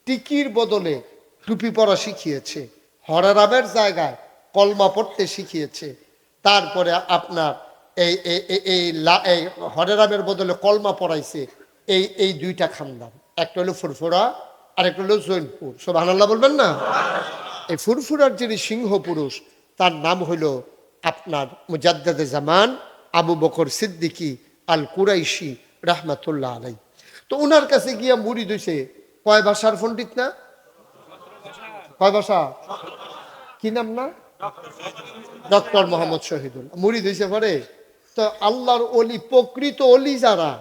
টিকির বদলে টুপি পরা শিখিয়েছে, হরেরামের জায়গায় কলমা পড়তে শিখিয়েছে। তারপরে আপনার এই হরেরামের বদলে কলমা পড়াইছে এই 2টা খানদান। একটা হলো ফুরফুরা, আরেকটা হলো জৈনপুর। সুবহানাল্লাহ বলবেন না? এই ফুরফুরার যিনি সিংহ পুরুষ, তার নাম হইল আপনার মুজাদ্দেদে জামান আবু বকর সিদ্দিকী আল কুরাইশি রহমাতুল্লাহ আলাই। তো ওনার কাছে গিয়া মুড়ি দিছে কয় ভাষার পণ্ডিত না? কয় ভাষা? কি নাম না? ডক্টর মোহাম্মদ শহীদুল্লাহ। মুড়ি দিছে পরে তো আল্লাহর অলি, প্রকৃত অলি যারা,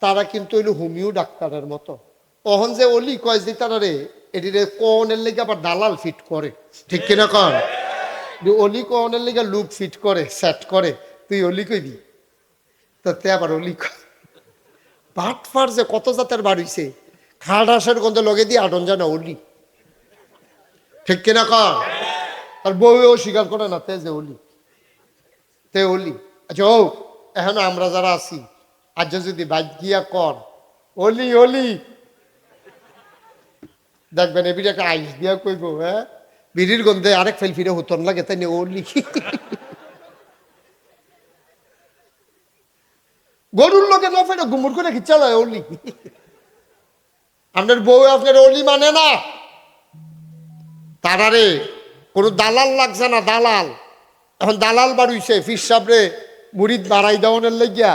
তারা কিন্তু হইল হোমিও ডাক্তারের মতো। তখন যে অলি কয় যে তারা রে এটিরে কনের লেগে আবার দালাল ফিট করে, ঠিক কিনা কন? অলি কনের লেগে লুক ফিট করে, সেট করে, তুই অলি কইবি তো তে আবার অলি কয়। বাটফার যে কত জাতের বাড়িছে, খাটাসের গন্ধে লগে দিয়ে আটন জানা অলি, ঠিক কিনা কন? আর বউও স্বীকার করে না তে যে অলি, তে অলি। আচ্ছা ও এখন আমরা যারা আছি, আজ যদি বাইক গিয়া কর অলি অলি, দেখবেন এবির একটা আইস দিয়া কইব, হ্যাঁ বিড়ির গন্ধে আরেক ফেল ফিরে হতন লাগে, তাই নিয়ে অলি। গরুর লোকে না ফেলে গুমুর করে কি চালায় অলি। আপনার বউ আপনার অলি মানে না, তারারে কোনো দালাল লাগছে না, দালাল। এখন দালাল বাড়ুইছে ফির সাবরে মুড়িদ বাড়াই দেওয়ানের লেগিয়া,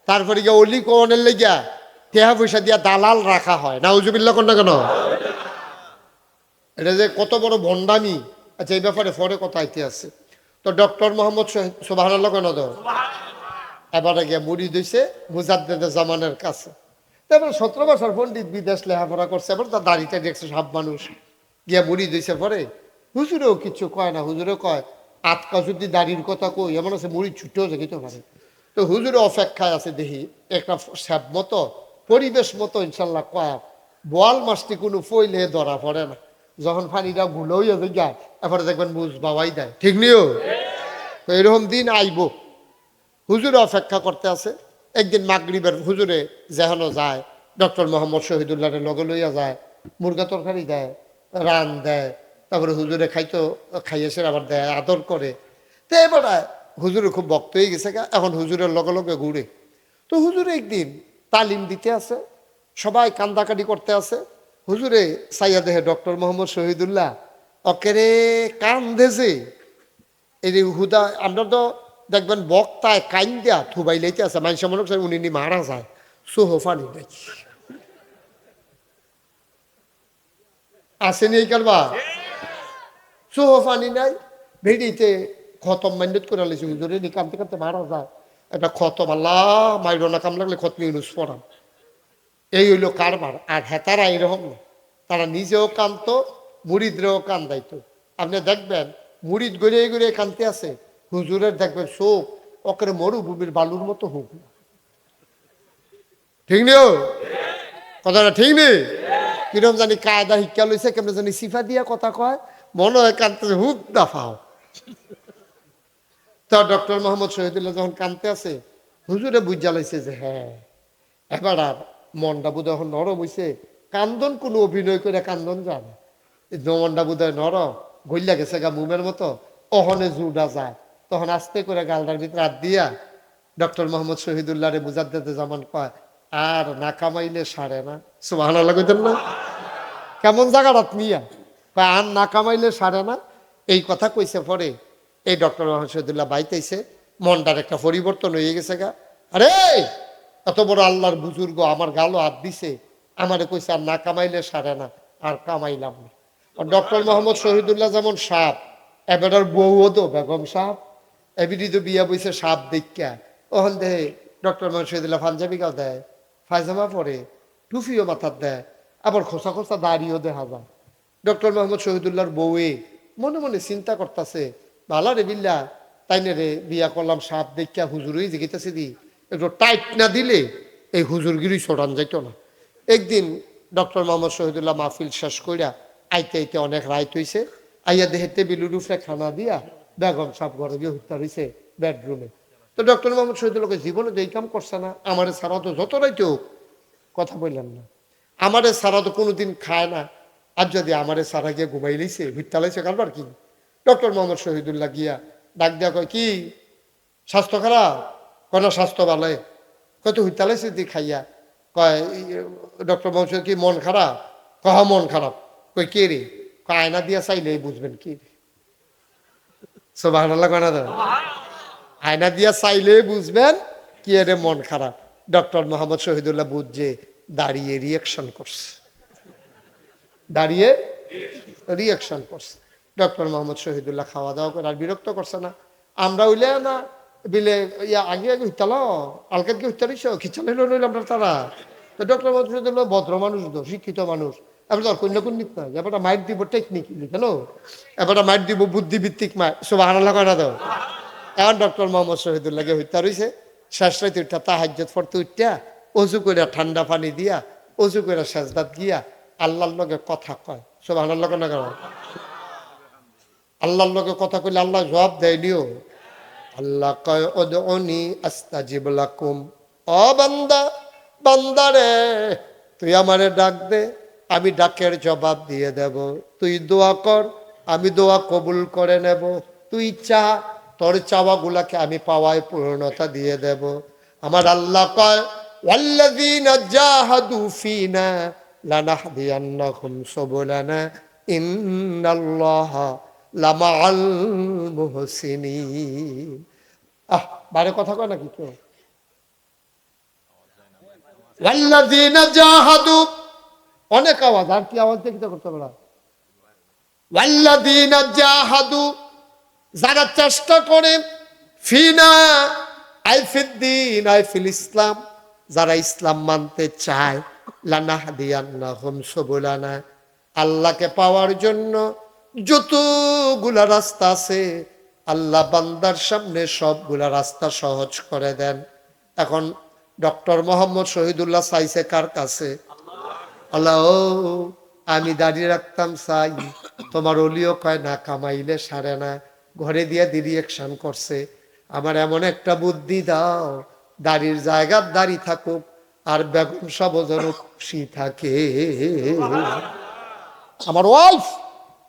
তারপরে গিয়া অলি কোনের লেগিয়া টেহা পয়সা দিয়া দালাল রাখা হয়। নাউজুবিল্লাহ কোন না কেন? এটা যে কত বড় ভণ্ডামি। আচ্ছা এই ব্যাপারে পরে কথা আইতে আছে। তো ডক্টর মোহাম্মদ সুবহানাল্লাহ কেন দাও? এবারে গিয়া মুড়ি দিছে মুজাদ্দেদে জামানের কাছে। তারপর 17 বছর পণ্ডিত, বিদেশ লেখাপড়া করছে, এবার তার দাড়িটা দেখছে সব মানুষ। গিয়া মুড়ি দিছে পরে হুজুরেও কিছু কয় না, হুজুরে কয় আটকা যদি দাড়ির কথা কই এমন আছে মুড়ি ছুটেও যেতে পারে। তো হুজুরে অপেক্ষায় আছে, দেখি একটা স্যাব মতো পরিবেশ মতো ইনশাল্লাহ কয় বোয়াল মাছটি কোনো ফইলে ধরা পড়ে না, যখন পানিটা গুলো হইয়া যায় এরপরে দেখবেন বুঝ বাবাই দেয়, ঠিক নিও? তো এরকম দিন আইব। হুজুরে অপেক্ষা করতে আছে। একদিন মাগরিবের হুজুরে যেহানো যায় ডক্টর মোহাম্মদ শহীদুল্লাহরে লগে লইয়া যায়, মুরগা তরকারি দেয়, রান দেয়, তারপরে হুজুরে খাইয়েছে আবার দেয়, আদর করে। তো এবার হুজুরে খুব ভক্ত হয়ে গেছে, এখন হুজুরের লগে লগে ঘুরে। তো হুজুরে একদিন তালিম দিতে আছে, সবাই কান্দাকাটি করতে আছে। হুজুরে সাইয়া দেহে ডক্টর মোহাম্মদ শহীদুল্লাহ অকেরে কান্দে যে, এই যে হুদা আমরা তো দেখবেন বক্তায় কাইন দেয়া থুবাই লাইতে আছে, মানুষ মনে করছে উনি মারা যায়, সোহফানি নাই আসেনি এই কারবা, সোহফানি নাই, ভেড়িতে খতম মাইন্ডেট করে লাইছে হুজুরে নি কামতে কামতে মারা যায়, এটা খতম আল্লাহ মাইরো না কাম লাগলে খতম ইউনুস পড়ান। এই হইল কারবার। আর হ্যাঁ তারা এরকম না, তারা নিজেও কান্ত, মুরিদরেও কান্দাইতো। আপনি দেখবেন মুরিদ গড়িয়ে গড়িয়ে কানতে আছে, হুজুরের দেখবেন চোখ ওকে মরুভূমির বালুর মতো হোক না। ঠিক নেই কথাটা, ঠিক নেই? কিরম জানি কায়দা শিক্ষা লইছে, কেমন জানি সিফা দিয়া কথা কয়, মনে হয় কানতেছে হুক দাফাও। তো ডক্টর মোহাম্মদ শহীদুল্লাহ যখন কানতে আছে, হুজুরে বুঝা লাইছে যে হ্যাঁ এবার আর মনটা বোধ এখন নরম হইছে, কান্দন কোনো অভিনয় করে কান্দন যাবে, মনটা বোধ হয় নরম গইলা গেছে গা মুমের মতো, অহনে জুড়া যায়। তখন আস্তে করে গালটার ভিতরে হাত দিয়া ডক্টর মোহাম্মদ শহীদুল্লাহরে মুজাদ্দেদে জামান কয়, আর না কামাইলে সারে না। সুবহানাল্লাহ কইতেন না? কেমন জায়গাটা নিয়া কয় আর না কামাইলে সারে না। এই কথা কইছে পরে এই ডক্টর মোহাম্মদ শহীদুল্লাহ বাইতেছে, মনটার একটা পরিবর্তন হয়ে গেছে গা। আরে এত বড় আল্লাহর বুজুর্গ আমার গালও হাত দিছে, আমারে কইছে আর না কামাইলে সারে না, আর কামাইলাম না। আর ডক্টর মোহাম্মদ শহীদুল্লাহ যেমন সাপ, এবার বউও তো বেগম সাপ, এবিডি তো বিয়া বইছে সাপ দেখা। ওখান দেহে ডক্টর মোহাম্মদ শহীদুল্লাহ পাঞ্জাবি গাও দেয়, ফায়জামা পরে, টুফিও মাথার দেয়, আবার খোসা খোসা দাড়িও দেখা যায়। ডক্টর মোহাম্মদ শহীদুল্লাহর বউয়ে মনে মনে চিন্তা করতেছে, ভালো রে বিল্লা তাইনে রে বিয়া করলাম সাপ দেখা, হুজুরই জিগিতেছে দি একটু টাইট না দিলে এই হুজুরগিরি ছড়ান যাইত না। একদিন ডক্টর মোহাম্মদ শহীদুল্লাহ মাহফিল শেষ কইরা আইতে আইতে অনেক রাইত হইছে, আইয়া দেহে টেবিলুর উপরে খানা দিয়া বেগম সাপ ঘরে গিয়ে হত্যা হয়েছে বেডরুমে। তো ডক্টর মোহাম্মদ শহীদুল্লাহকে জীবনে যেই কাম করছে না, আমারে ছাড়া তো যত রাইতে হোক কথা বললেন না, আমারে ছাড়া তো কোনোদিন খায় না, আর যদি আমারে ছাড়া গিয়ে ঘুমাই লাইছে ভিত্তা লাইছে কারবার কি। ডক্টর মোহাম্মদ শহীদুল্লাহ গিয়া ডাক দেওয়া কয়, কি স্বাস্থ্য খারাপ? কয় না স্বাস্থ্য ভালো। কয় তো হুইতা লাইছে দি খাইয়া। কয় ডক্টর মোহাম্মদ কি মন খারাপ? কয় মন খারাপ। কই কে রে? কয় আয়না দিয়া চাইলে বুঝবেন কি রে। সুবহানাল্লাহ কয় না দাদা? আয়না দিয়া চাইলে বুঝবেন কি রে মন খারাপ। ডক্টর মোহাম্মদ শহীদুল্লাহ বুঝছে, দাঁড়িয়ে রিয়াকশন করছে, দাঁড়িয়ে রিয়াকশন করছে। ডক্টর মোহাম্মদ শহীদুল্লাহ খাওয়া দাওয়া করে আর বিরক্ত করছে না। আমরা হইলে না বিলে ইয়া আগে আগে হইতাল আলকাতকে হইতে রইছ খিচাল হইল নইল আমরা তারা। তো ডক্টর মোহাম্মদ শহীদুল্লাহ ভদ্র মানুষ তো, শিক্ষিত মানুষ, এবার তো আর কন্যাকুন্নিক নয়, এবারটা মাইট দিব টেকনিক্যালি, কেন এবারটা মাইট দিব বুদ্ধিভিত্তিক মাইট। সুবহানাল্লাহ কয় না দাও। এখন ডক্টর মোহাম্মদ শহীদুল্লাহকে হইতে রইছে, শেষ রাইতে উঠা তাহাজ্জুদ পড়তে উঠা অজু করে ঠান্ডা পানি দিয়া অজু করে সেজদাত গিয়া আল্লাহর লগে কথা কয়। সুবহানাল্লাহ কয় না কেন? আল্লাহর লগে কথা কইলে আল্লাহ জবাব দেয়নিও। আল্লাহ কয় উদউনি আস্তাজিব লাকুম, ও বান্দা, বান্দারে তুই আমারে ডাক দে, আমি ডাকের জবাব দিয়ে দেব। তুই দোয়া কর, আমি দোয়া কবুল করে নেব। তুই চা, তোর চাওয়াগুলাকে আমি পাওয়ায় পূর্ণতা দিয়ে দেব। আমার আল্লাহ কয় ওয়াল্লাযীনা জাহাদু ফীনা লানাহদিয়ান্নাহুম সুবুলানা ইন্নাল্লাহা লামাআল মুহসিনিন। বারে কথা কয় নাকি কেউ? ওয়াল্লাযীনা জাহাদু, অনেক আওয়াজ, আর কি আওয়াজ দেখতে করতে পারা? ওয়াল্লাযীনা জাহাদু, যারা চেষ্টা করে, ফিনা আই ফিদ্দিন আই ফিল ইসলাম, যারা ইসলাম মানতে চায়, লানাহদিয়ান্নাহুম সুবুলানা, আল্লাহকে পাওয়ার জন্য যতগুলা রাস্তা আছে আল্লাহ বান্দার সামনে সবগুলা রাস্তা সহজ করে দেন। এখন ডক্টর মোহাম্মদ শহীদুল্লাহ চাইছে কার কাছে? আল্লাহ, ও আমি দাঁড়িয়ে রাখতাম চাই, তোমার অলিও কয় না কামাইলে সারে না, ঘরে দিয়ে রিয়েকশন করছে, আমার এমন একটা বুদ্ধি দাও, দাড়ির জায়গার দাড়ি থাকুক, আর বেগম সাহেব যেন খুশি থাকে, আমার ওয়াইফ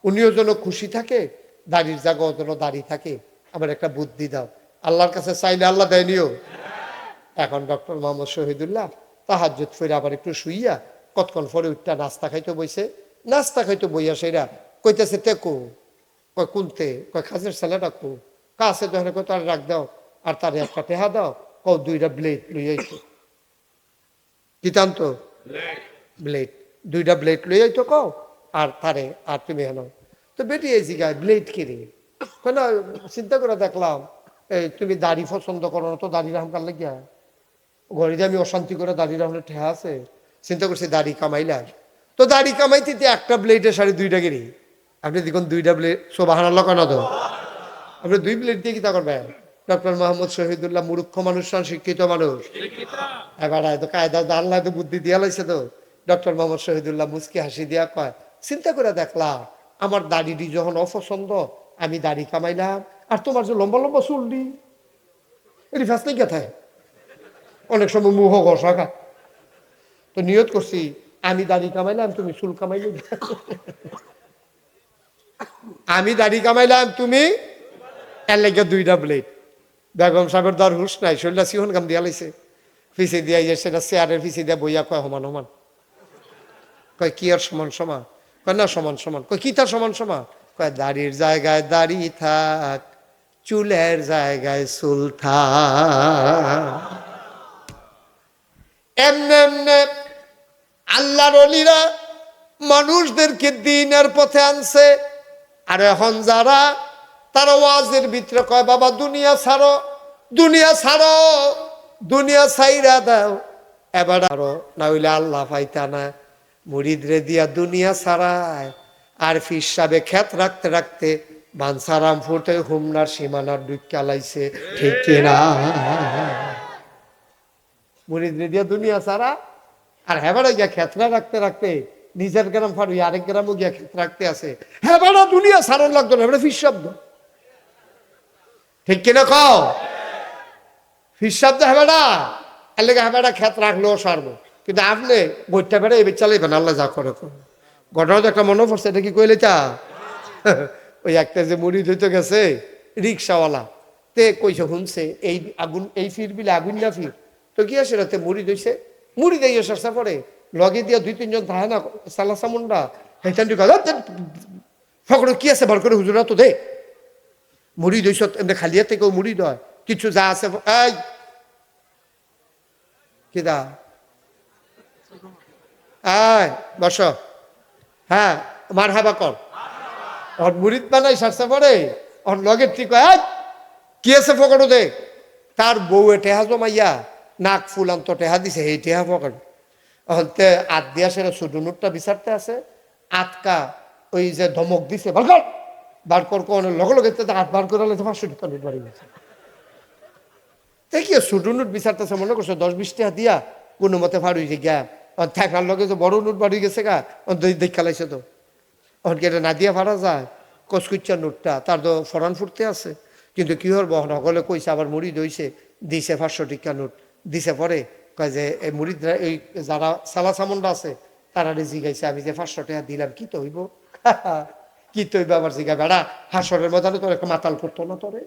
উনিও যেন খুশি থাকে, দাড়ির জায়গাও যেন দাড়ি থাকে। আমার একটা বুদ্ধি দাও। আল্লাহর কাছে চাইলে আল্লাহ দেয়নিও। এখন ডক্টর মোহাম্মদ শহীদুল্লাহ তাহাজ্জুদ ফিরে আবার একটু শুইয়া কতক্ষণ পরে উঠটা নাস্তা খাইতে বইছে। নাস্তা খাইতে বইয়া সেরা কইতেছে টেকো, কয় কুনতে, কয় খাজের ছেলেটা কো, কাছে যখন কয় তার রাখ দাও আর তার একটা টেহা দাও, কও দুইটা ব্লেড লই আইতো। কি টানতো? ব্লেড। দুইটা ব্লেড লই আইতো কও, আর তারে আর তুমি হেন। তো বেটি এই জিগায় ব্লেড কিনে কেন? চিন্তা করে দেখলাম এই তুমি দাড়ি পছন্দ করো না, তো দাড়ি রামকার লাগিয়া ঘরে যে আমি অশান্তি করে দাড়ি রাখলে ঠেহা আছে। চিন্তা করছি দাড়ি কামাইলা, তো দাড়ি কামাইতে একটা ব্লেডের 2.5 গেরি। আপনি দেখুন দুইটা ব্লেড সোবাহান আল্লাহ কেন তো আপনি 2 ব্লেড দিয়ে কি তা করবেন? ডক্টর মোহাম্মদ শহীদুল্লাহ মূর্খ মানুষ, শিক্ষিত মানুষ। এবার তো কায়দা আল্লাহ তো বুদ্ধি দিয়া লাইছে। তো ডক্টর মোহাম্মদ শহীদুল্লাহ মুচকি হাসি দিয়া কয়, চিন্তা করে দেখলাম আমার দাড়িটি যখন অপছন্দ, আমি দাড়ি কামাইলাম, আর তোমার যে লম্বা লম্বা চুলটি এটি ফ্যাস নেই কোথায়, অনেক সময় মুহ ঘষা। তো নিয়ত করছি আমি দাড়ি কামাইলাম, তুমি চুল কামাইলে। আমি দাড়ি কামাইলাম, তুমি এর লেগে 2টা ব্লেড। বেগম সাহেবের দর হুশ নাই, শরীরটা সিহন কাম দিয়া লাইছে। পিছিয়ে দিয়া সেটা চেয়ারের পিছিয়ে দিয়া বইয়া কয় সমান সমান। কয় কি আর সমান সমান? কয় না সমান সমান। কয় কি তার সমান সমান? কয় দাড়ির জায়গায় দাড়ি থাক, চুলের জায়গায় চুল থাক। এমনে এমনে আল্লাহর ওলিরা মানুষদেরকে দিনের পথে আনছে। আর এখন যারা তারা ওয়াজের ভিতরে কয় বাবা দুনিয়া ছাড়ো, দুনিয়া ছাড়ো, দুনিয়া ছাইরা দাও, এবার আরো না হইলে আল্লাহ পাইতা না। মুরিদরে দিয়া দুনিয়া ছাড়ায়, আর ফির সাহেবে খ্যাত রাখতে রাখতে বানসারাম ফুটে হুমনার সীমানার ডুইকা লাইছে। ঠিক কিনা? মুরিদরে দিয়া দুনিয়া ছাড়া, আর হেবারে গিয়া খেতরা রাখতে রাখতে নিজের গ্রাম ফারুই আরেক গ্রামও গিয়া ক্ষেত রাখতে আছে। হেবারা দুনিয়া সারণ লাগতো না, হেবারে ফিস শব্দ। ঠিক কিনা কও? ফিস শব্দ হেবারা এর লেগে হেবারা ক্ষেত রাখলেও সারবো, কিন্তু আপনি বইটা বেড়ে এবার চালাইবেন আল্লাহ যা করে। ঘটনা তো একটা মনে পড়ছে, এটা কি কইলে তা ওই একটা যে মুড়ি ধুইতে গেছে রিক্সাওয়ালা, তে কইছে শুনছে এই আগুন, এই ফির বিলে আগুন না ফির, তো কি আছে রাতে মুড়ি ধুইছে, মুড়ি দিয়ে সরষা পরে লগে দিয়া 2-3 জন থাকে না সালা সামুন্ডা, হেঁটান ফকর কি আছে বার করে হুজুরা তো দে মুড়ি দইছ, এমনি খালিয়া থেকেও মুড়ি দেয় কিছু যা আছে। এই কিদা আয় বস, হ্যাঁ মার হাবা কর। ওর মুড়িদ বানাই সরষা পরে ওর লগের ঠিক হয় কি আছে ফকর দে। তার বউ টেহা জমাইয়া নাক ফুলান্ত টেহা দিছে, এই টেহা ফকর হতে আত দিয়া সেটা ছোট নোটটা বিচারতে আছে। আতকা ওই যে ধমক দিছে বার কর, বার কর কোনের লগে লগে হাত বার করে 500 টাকা নোট বাড়ি গেছে। কি ছোট নোট বিচারতেছে, মনে করছো 10-20 টাকা দিয়া কোনো মতে ফাড়ুই যে গা থাকার লগে যে বড় নোট বাড়ি গেছে গা দেখা লাইছে। তো এখন কি এটা না দিয়া ফাড়া যায়? কচকুচ্চা নোটটা তার তো ফরান ফুটতে আছে, কিন্তু কি হর বহন সকলে কইছে আবার মুড়ি দইছে, দিছে 500 টাকা নোট দিছে। পরে কয় যে এই মুড়িদরা এই যারা সালা সামন্ডা আছে তারা জিগাইছে আমি যে 500 টাকা দিলাম কি তো হইব? কি তো হইব আবার জিগা বেড়া, হাসরের ময়দানে তোর একটা মাতাল করতো না? তোরে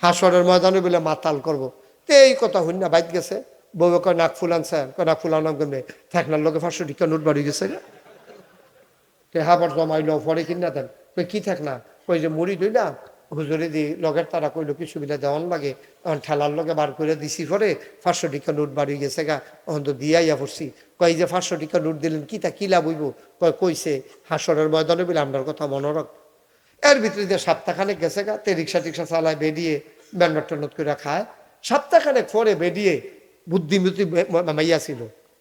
হাসরের ময়দানে বলে মাতাল করবো। তো এই কথা হইন না বাইত গেছে, বউ কয় নাক ফুলানছে, কয় নাক ফুলানাম কেমনে, থাকনার লোকে 500 টাকা নোট বাড়ি গেছে গা হাবার জমাইলো পরে কিনা দেন। কই কি থাক না, কই যে মুড়ি দইলাম হুজুরে দি লগের তারা কইলো কি সুবিধা দেওয়ান লাগে, তখন ঠেলার লগে বার করে দিছি, পরে 500 টাকা নোট বাড়ি গেছে গা, তখন তো দিয়াইয়া পড়ছি। কই যে 500 টাকা নোট দিলেন কি তা কি লাভ হইব? কয় কইছে হাসরের ময়দানে বলে আপনার কথা মনে রাখ। এর ভিতরে দিয়ে সপ্তাহখানেক গেছে গা, তে রিক্সা টিক্সা চালায় বেরিয়ে ব্যান্ডার টন্নত করে খায়। সপ্তাহখানেক পরে বেরিয়ে বুদ্ধিমতী মাইয়া ছিল,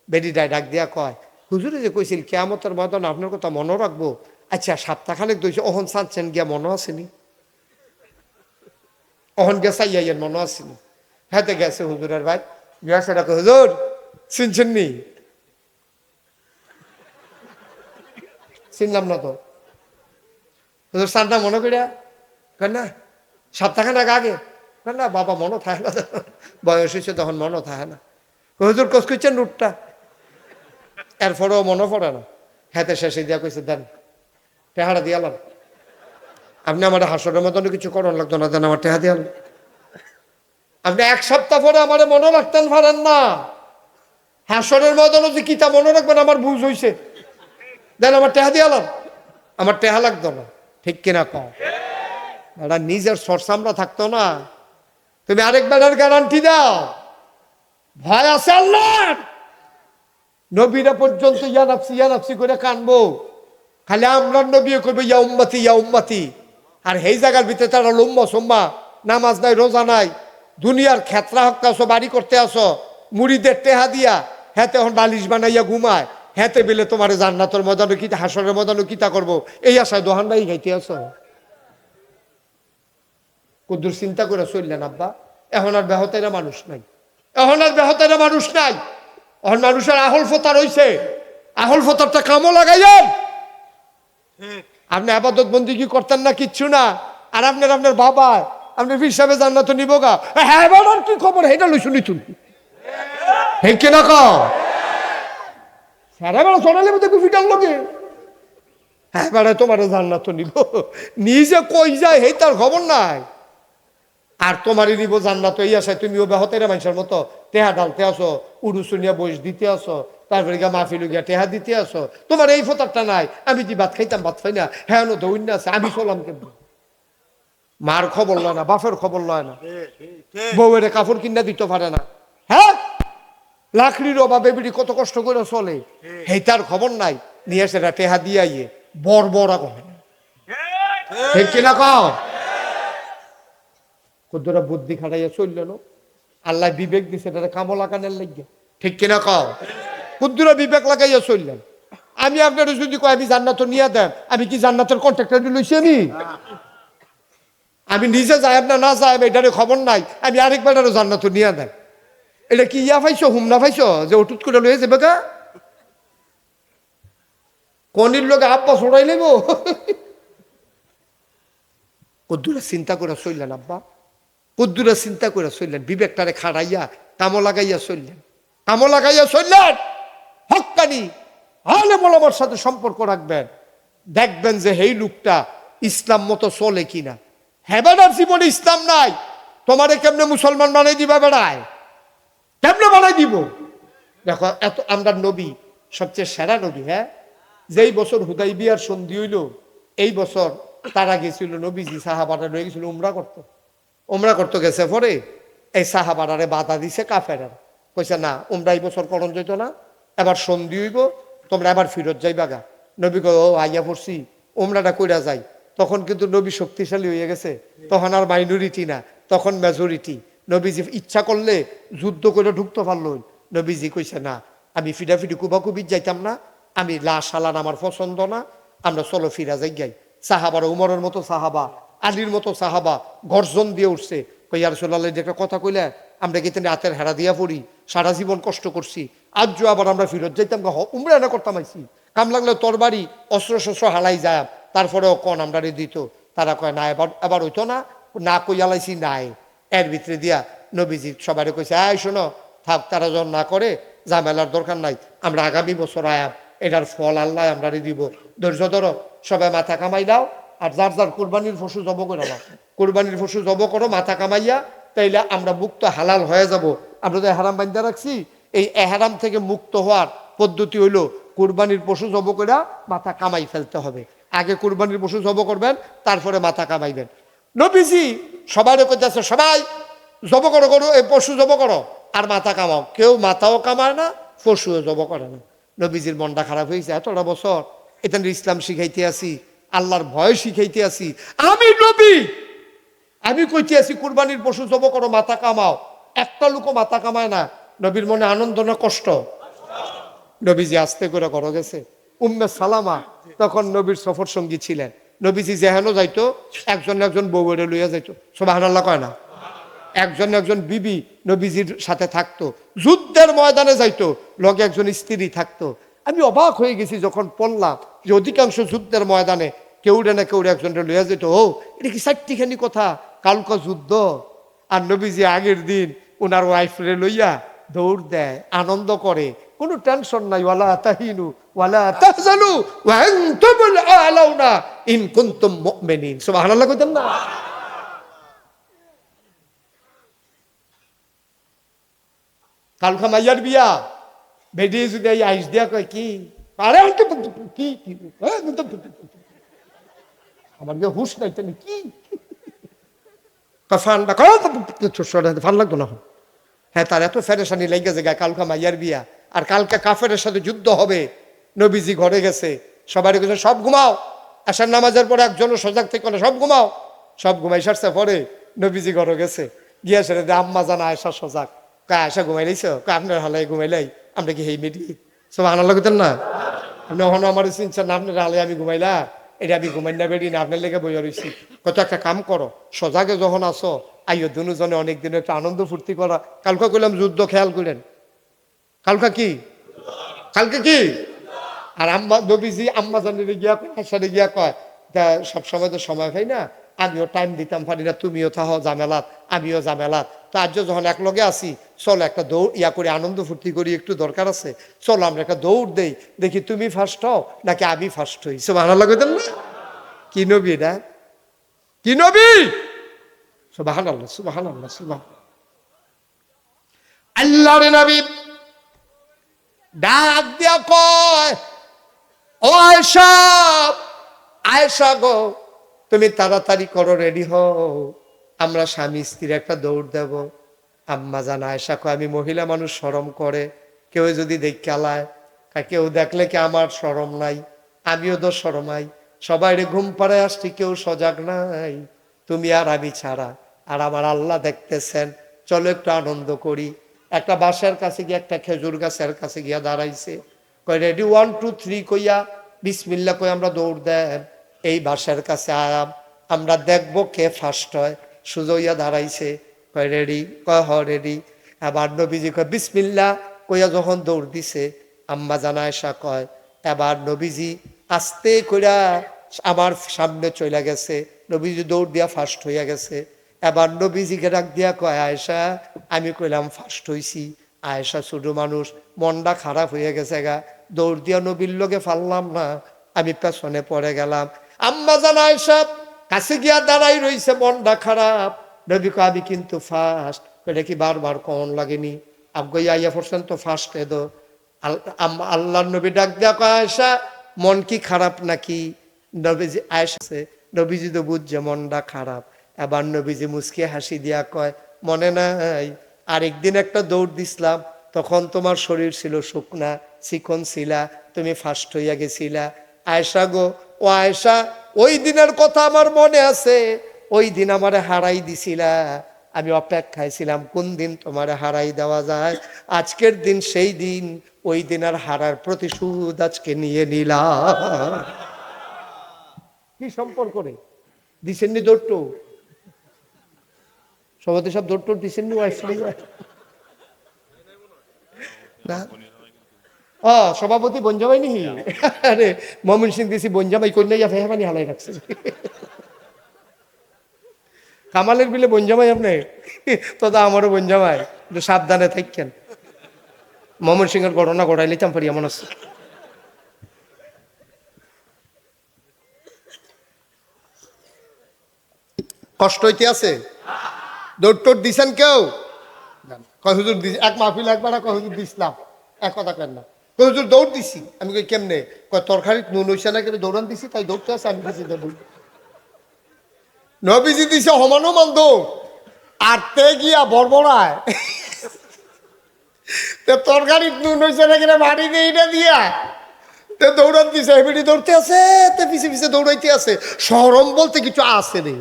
বেডিটায় ডাক দিয়া কয় হুজুরে যে কইছিল কিয়ামতের ময়দানে আপনার কথা মনে রাখবো, আচ্ছা সপ্তাহখানেক দইছে অহন চাচ্ছেন গিয়া মনে আসেনি? অহন গেছে ইয়াইয়ের মনে আসেনি? হ্যাঁ গেছে হুজুরের ভাই গেছে, ডাকে হুজুর চিনছেন নি? চিনলাম না তো। হুজুর সান্না মনে করিয়া কেন না সপ্তাহখানেক আগে, কেন না বাবা মনে থাকে না, বয়স হয়েছে তখন মনে থাকে না। হুজুর কস কইছেন নোটটা, এরপরেও মনে পড়ে না। হাতে শেষে দিয়া কইছে দেন, টেহারা দিয়ালাম। আপনি আমার হাসরের মতন কিছু করণ লাগতো না, দেন আমার টেহা দিয়াল। আপনি এক সপ্তাহ পরে আমার মনে রাখতেন পারেন না, হাসরের মতন যে কিতা মনে রাখবেন আমার বুঝ হইছে, দেন আমার টেহা দিয়ালাম, আমার টেহা লাগতো না। ঠিক কিনা কও? এটা নিজের সরসামরা থাকতো না, তুমি আরেক বেলার গ্যারান্টি দাও। ভয় আছে আল্লাহর, নবীরা পর্যন্ত ইয়া নাফসি করে কানবো, খালি আমরা নবী করবো ইয়া উম্মতি। আর এই জায়গার ভিতরে তারা লম্বা সোম্মা, নামাজ নাই, রোজা নাই, দুনিয়ার খেতরা হক্কা আসো, বাড়ি করতে আসো, মুড়িদের টেহা দিয়া হেতে এখন বালিশ বানাইয়া ঘুমায়, হেতে বেলে তোমার জান্নাতের ময়দানে কিতা, হাসরের ময়দানে কিতা করবো, এই আশায় দোহান বাই গাইতে আসো। কদ্দুর চিন্তা করে চললেন আব্বা। এখন আর ব্যাহতেরা মানুষ নাই, এখন আর ব্যাহতেরা মানুষ নাই। এখন মানুষের আহল ফোতার হইছে, আহল ফোতারটা কামও লাগাইলেন। আপনি আবাদত বন্দি কি করতেন না, কিচ্ছু না। আর আপনার বাবা আপনি হিসাবে জান্নাত নিব গা, হ্যাঁ এবার কি খবর, এটা লই শুনি তুমি হে কেনা কও সারা বেলা চড়ালে মধ্যে ফিটার লগে, হ্যাঁ বেড়ায় তোমার জান্নাত নিব, নিজে কই যায় হে তার খবর নাই। আর তোমারই নিব জান্নাত, এই আসায় তুমিও বেহতেরা মানুষের মতো টেহা ডালতে আসো, উড়ুসুনিয়া বয়স দিতে আসো, তারপরে গিয়া মাহফিল গিয়া টেহা দিতে আসো। তোমার এই ফোতারটা নাই, আমি যে ভাত খাইতাম ভাত খাই না, হ্যাঁ দৌড় না আছে, আমি চলাম কেমন? মার খবর লয় না, বাপের খবর লয় না, বউয়ের কাপড় কিনা দিতে পারে না, হ্যাঁ লাকড়ির অভাবে বিড়ি কত কষ্ট করে চলে, হেটার খবর নাই। নিয়ে এসে টেহা দিয়ে আইয়ে বড় কহে ঠিক কিনা কও? কদ্দুরা বুদ্ধি খাটাইয়া চলল না, আল্লাহ বিবেক দিছে এটা কামো লাগানোর লাগিয়া, ঠিক কিনা কও? কদ্দুরা বিবেক লাগাইয়া চললেন। আমি আপনার যদি কয় আমি জান্নাত নিয়ে দেন, আমি কি জান্নাতের কন্ট্রাক্টর লইছি? আমি নিজে যাই আপনার না যাই এটারে খবর নাই, আমি আরেকবার জান্নাত নিয়ে দেন। এটা কি ইয়া পাইছো, হুমনা পাইছো যে অটুট করে লয়ে যাবে গা? কনির লোক আব্বা ছড়াই নেব। কদ্দুরা চিন্তা করে চললেন আব্বা, কদ্দুরা চিন্তা করে চললেন, বিবেকটারে খাড়াইয়া কামো লাগাইয়া চললেন। হক্কানি আলেম ওলামার সাথে সম্পর্ক রাখবেন, দেখবেন যে এই লোকটা ইসলাম মতো চলে কিনা। হেবেনার জীবনে ইসলাম নাই, তোমারে কেমনে মুসলমান বানাই দিবা, বেড়ায় কেমনে বানাই দিব? দেখো এত আমরা নবী সবচেয়ে সেরা নবী, হ্যাঁ যেই বছর হুদাইবিয়ার সন্ধি হইল, এই বছর তারা গেছিল নবীজি সাহাবারা রয়ে গেছিল উমরা করতে গেছে। পরে এই সাহাবারারে বাধা দিছে কাফেরা, কইছে না উমরা এই বছর করণ যেত না, এবার সন্ধি হইব, তোমরা এবার ফিরত যাইবা গা। নবী কো আইয়া পড়ছি, উমরাটা কইরা যাই। তখন কিন্তু নবী শক্তিশালী হয়ে গেছে, তখন আর মাইনরিটি না, তখন মেজরিটি। নবীজি ইচ্ছা করলে যুদ্ধ করে ঢুকতে পারলো। নবীজি কইছে না, আমি ফিডাফিডি কুবাকুবি যাইতাম না, আমি লাশ হালান আমার পছন্দ না, আমরা চলো ফিরা যাই গাই। সাহাবারা উমরের মতো সাহাবা, আলীর মতো সাহাবা গর্জন দিয়ে উঠছে, কই আর রাসূলুল্লাহ যে একটা কথা কইলে আমরা কি তিনি হাতের হেরা দিয়া পড়ি, সারা জীবন কষ্ট করছি, আজ আবার আমরা ফিরত যাইতাম উমরা না করতাম, আইসি কাম লাগলে তোর বাড়ি অস্ত্র শস্ত্র হালাই যায়, তারপরেও কন আমরা দিত। তারা কয় না এবার হইতো না কই আলাইছি নাই। এর ভিতরে দিয়া নবীজি সবাই কইছে আয় শোনো থাক, তারা যখন না করে ঝামেলার দরকার নাই, আমরা আগামী বছর আয়াম, এটার ফল আল্লাহ আমরা দিব, ধৈর্য ধরো, সবাই মাথা কামাই দাও, আর যার যার কোরবানির পশু জব করে দাও, কোরবানির পশু জব করো মাথা কামাইয়া, তাইলে আমরা মুক্ত হালাল হয়ে যাব। আমরা তো এহারাম বান্ধা রাখছি, এই এহারাম থেকে মুক্ত হওয়ার পদ্ধতি হইলো কোরবানির পশু জব করে মাথা কামাই ফেলতে হবে। আগে কোরবানির পশু জব করবেন, তারপরে মাথা কামাইবেন। নবীজি সবাই কইতেছে সবাই জব করো করো, এই পশু জব করো আর মাথা কামাও। কেউ মাথাও কামায় না, পশুও জব করে না। নবীজির মনটা খারাপ হয়েছে, এতটা বছর এখানে ইসলাম শিখাইতে আসি, আল্লাহর ভয় শিখাইতে আসি, আমি নবী আমি কইতে আসি কুরবানির পশু জব করো মাথা কামাও, একটা লোকও মাথা কামায় না। নবীর মনে আনন্দ না কষ্ট? নবীজি আস্তে করে করো গেছে। উম্মে সালামা তখন নবীর সফর সঙ্গী ছিলেন। নবীজি যেহেনো যাইতো একজন বউরে লইয়া যাইতো, সুবহানাল্লাহ কয় না? একজন বিবি নবীজির সাথে থাকতো, যুদ্ধের ময়দানে যাইতো লগে একজন স্ত্রী থাকতো। আমি অবাক হয়ে গেছি যখন পড়লাম যে অধিকাংশ যুদ্ধের ময়দানে কেউরে না কেউরে একজনটা লইয়া যেত। ও এটা কি চারটিখানি কথা, কালকা যুদ্ধ। আর নবীজি আগের দিন ওনার ওয়াইফরে লইয়া দৌড় দেয়, আনন্দ করে, কোনো টেনশন নাই। ওয়ালা তাহিনু ওয়ালা তাহজানু ওয়া আনতুমুল আ'লাউনা ইন কুনতুম মুমিনিন। সুবহানাল্লাহ কইতেন না? কালকা মাইয়ার বিয়া, বেডিয়ে যদি এই আইস দিয়া কয় কি আরে কি কি আমার গিয়ে হুশ নাই তেমনি কি ফান্ডা ফান লাগতো না। হ্যাঁ, তার এত ফেরেশানি লেগে যে কালকা মাইয়ার বিয়া, আর কালকে কাফেরের সাথে যুদ্ধ হবে। নবীজি ঘরে গেছে, সবাই গেছে সব ঘুমাও, আসার নামাজের পরে একজনও সজাগ থেকে সব ঘুমাও, সব ঘুমাই সারছে। পরে নবীজি ঘরে গেছে, গিয়া সেরে আম্মা জানা আয়সা সজাগ, কয় আয়সা ঘুমাইলাইছ, আপনার হালাই ঘুমাইলাই, আমরা কি হেই মেডি সব আনার লাগতেন না? আপনি ওখানে আমার চিনছেন না, আপনার হালে আমি ঘুমাইলা, এটা আমি ঘুমাই না বেড়ি না, আপনার লেগে বইয়া রয়েছি। কত একটা কাম করো, সজাগে যখন আসো আইও দুজনে অনেকদিন একটু আনন্দ ফুর্তি করা। কালকে কইলাম যুদ্ধ, খেয়াল করেন কালকা কি, কালকে কি। আর আম্মা নবীজি আম্মা জানিয়ে গিয়া সাথে গিয়া কয়, তা সবসময় তো সময় পাই না, আমিও টাইম দিতাম পারি না, তুমিও থাহ জামেলাত, আমিও জামেলাত, তো আজ যখন এক লগে আসি, চলো একটা দৌড় ইয়া করে আনন্দ ফুর্তি করি, একটু দরকার আছে, চলো আমরা একটা দৌড় দেই, দেখি তুমি ফার্স্ট হও নাকি আমি ফার্স্ট হই। সুবহানাল্লাহ কইতেন না? কি নবী এটা, কি নবী! সুবহানাল্লাহ সুবহানাল্লাহ সুবহানাল্লাহ। আল্লাহর নবী ডাক দিয়া কয়, ও আয়েশা, আয়েশা গো, তুমি তাড়াতাড়ি করো, রেডি হও, আমরা স্বামী স্ত্রীর একটা দৌড় দেব। আম্মা জান আয়েশা কয়, আমি মহিলা মানুষ, শরম করে, কেউ যদি দেখে আলায়, কেউ দেখলে কি আমার শরম নাই, আমিও তো শরমাই, সবাই ঘুম পাড়ায় আসছি, কেউ সজাগ নাই, তুমি আর আমি ছাড়া, আর আমার আল্লাহ দেখতেছেন, চলো একটু আনন্দ করি। একটা বাসার কাছে গিয়ে, একটা খেজুর গাছের কাছে গিয়া দাঁড়াইছে, কয় রেডি 1 2 3 কইয়া বিসমিল্লাহ কই আমরা দৌড় দেন। এই বাসার কাছে আয়াম, আমরা দেখবো কে ফার্স্ট হয়। সুজইয়া দাঁড়াইছে, কয় রেডি, কয় হ রেডি। এবার নবীজি কয় বিসমিল্লাহ কইয়া যখন দৌড় দিছে, আম্মা জান আয়েশা কয়, এবার নবীজি আস্তে কইরা আমার সামনে চলে গেছে, নবীজি দৌড় দিয়া ফার্স্ট হইয়া গেছে। এবার নবীজিকে ডাক দিয়া কয়, আয়েশা, আমি কইলাম ফার্স্ট হইছি। আয়েশা ছোট মানুষ, মনটা খারাপ হয়ে গেছে গা, দৌড় দিয়া নবীর লগে ফাললাম না, আমি পেছনে পড়ে গেলাম। আম্মা জান আয়েশা কাছে গিয়া দাঁড়াই রইছে, মনটা খারাপ। নবী কয়, আমি কিন্তু ফার্স্ট। এটা কি বারবার কমন লাগেনি? আবগইয়া আইয়া পড়ছেন তো ফার্স্ট এদো। আল্লাহর নবী ডাক দিয়া কয়, আয়েশা মন কি খারাপ নাকি? নবীজি আয়েশা, নবীজি তো বুঝছে মনটা খারাপ। এবার নবীজি মুচকি হাসি দিয়া কয়, মনে নাই আরেকদিন একটা দৌড় দিছিলাম, তখন তোমার শরীর ছিল শুকনা, চিকন ছিলা, তুমি ফার্স্ট হইয়া গেছিলা। আয়েশা গো, ও আয়েশা, ওই দিনের কথা আমার মনে আছে, ওই দিন আমারে হারাই দিছিলা, আমি অপেক্ষায় ছিলাম কোন দিন তোমারে হারাই দেওয়া যায়। আজকের দিন সেই দিন, ওই দিন আর হারার প্রতিশোধ আজকে নিয়ে নিলাম। কি সম্পর্ক রে? দিছেননি দৌড়টো, সবাই সব দৌড় টোড় দিছেননি না? ও সভাপতি বনজামাই নি? আরে মমিন সিং দিছি বনজামাই কন্যা ফেহানি হালাই রাখছে। কামালের বিলে বনজামাই আপনি তো, আমারও বনজামাই, একটু সাবধানে থাকেন। মমন সিং এর ঘটনা ঘটাইলে চাম্পারি এমন আছে। কষ্ট হইতে আছে? দৌড় টোড় দিছেন কেউ? কয় হুজুর দিছি, এক মাহফিল একবার কয় হুজুর দিছিলাম, এক কথা কেন না, কয় হুজুর দৌড় দিছি। আমি কই কেমনে? কয় তরকারি নুন হইছে না, কেন দৌড়ান দিছি, তাই দৌড়তে আছে। আমি দিছি দৌড়। নবীজি দিছে সমানমান দৌড়, আর তে গিয়া বড়বড়ায় তরকারি নুন হইছে না, কিনা বাড়ি দিয়ে এটা দিয়া তে দৌড়ান দিছে। এমনি দৌড়তে আছে, তে পিছে পিছে দৌড়াইতে আছে। শরম বলতে কিছু আছে নেই।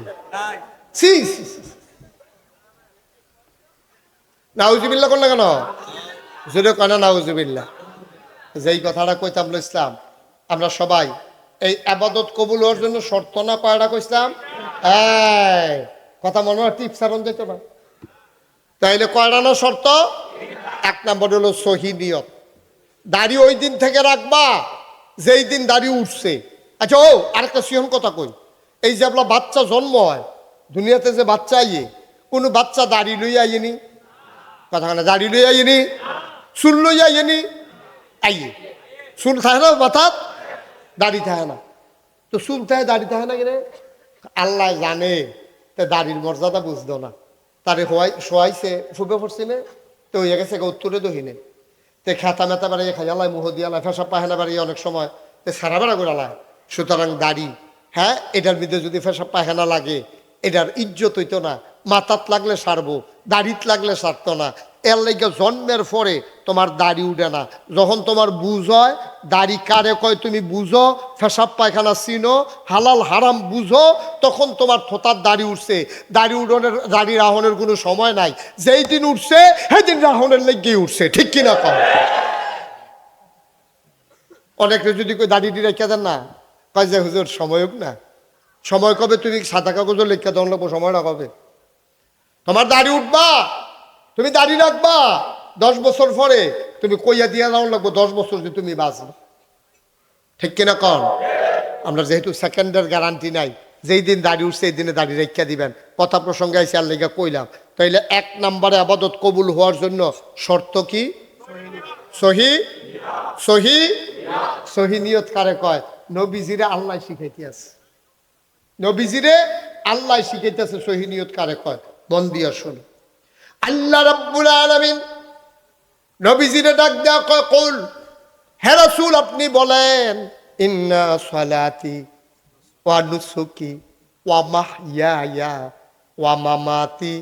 নাউজুবিল্লাহ করলে কেন? জোরে কয় না নাউজুবিল্লাহ। যেই কথাটা কইতাম ইসলাম, আমরা সবাই এই আবাদত কবুল হওয়ার জন্য শর্ত না কয়টা কইসলাম? এই কথা মনে হয় টিপ সারন যেত না, তাইলে কয়টা না শর্ত? 1 নম্বর হলো সহি নিয়ত। দাড়ি ওই দিন থেকে রাখবা যেই দিন দাড়ি উঠছে। আচ্ছা, ও আরেকটা সিহন কথা কই, এই যে আপনার বাচ্চা জন্ম হয় দুনিয়াতে, যে বাচ্চা আইয়ে, কোনো বাচ্চা দাড়ি লইয়া আইয়েনি? কথা না, দাড়ি লই আইনি, চুল লই আইনি, আইয়ে চুল থাকে না মাথাত, দাড়ি থাকে না। তো চুল থাকে দাড়ি থাকে না কিনে আল্লাহ জানে। তা দাড়ির মর্যাদা বুঝতো না, তারে শোয়াইছে ফুবে পড়ছিনে, তো হয়ে গেছে উত্তরে দহিনে। তে খেতা মেতা বাড়িয়ে খাইয়ালায় মুহ দিয়ালায় ফেসা পাহেনা বাড়িয়ে অনেক সময় তে সারা বেড়া করালায়। সুতরাং দাড়ি, হ্যাঁ, এটার ভিতরে যদি ফেসা পায়খানা লাগে এটার ইজ্জত হইতো না। মাথাত লাগলে সারবো, দাড়িত লাগলে সারতো না। এর লেগে জন্মের পরে তোমার দাড়ি উঠে না। যখন তোমার বুঝ হয়, দাড়ি কারে কয় তুমি বুঝো, ফেসাব পায়খানা চিনো, হালাল হারাম বুঝো, তখন তোমার থোতার দাড়ি উঠছে। দাড়ি উঠনের, দাড়ি রাহনের কোনো সময় নাই। যেই দিন উঠছে সেদিন রাহনের লেগেই উঠছে, ঠিক কিনা কম? অনেকে যদি কই দাড়ি রেখে দেন না, কয় যে হুজুর সময় হোক না। সময় কবে? তুমি সাদা কাগজও লেখা দেওয়ার লাগবো, সময়টা কবে? তোমার দাড়ি উঠবা, তুমি দাড়ি রাখবা, 10 বছর পরে তুমি কইয়া দিয়া দেওয়ার লাগবো 10 বছর যে তুমি বাঁচবে, ঠিক কিনা কন? আমরা যেহেতু সেকেন্ডের গ্যারান্টি নাই, যেই দিন দাড়ি উঠছে এই দিনে দাড়ি রেখা দিবেন। কথা প্রসঙ্গে আইসি আর লেগে কইলাম। তাইলে 1 নম্বরে আবাদত কবুল হওয়ার জন্য শর্ত কি? সহি সহি সহি নিয়ত কারে কয়? নবীজিরে আল্লাহ শিখাইতে আছে, নবীজিরে আল্লাহ শিখাইতেছে। সহি নিয়ত কারে কয়? মন দিয়া শুনো। আল্লাহ রাব্বুল আলামিন নবীজিরে ডাক দেয়া কয়, কুল, হে রাসূল আপনি বলেন, ইন্না সালাতি ওয়া নুসুকি ওয়া মাহইয়ায়া ওয়া মামাতি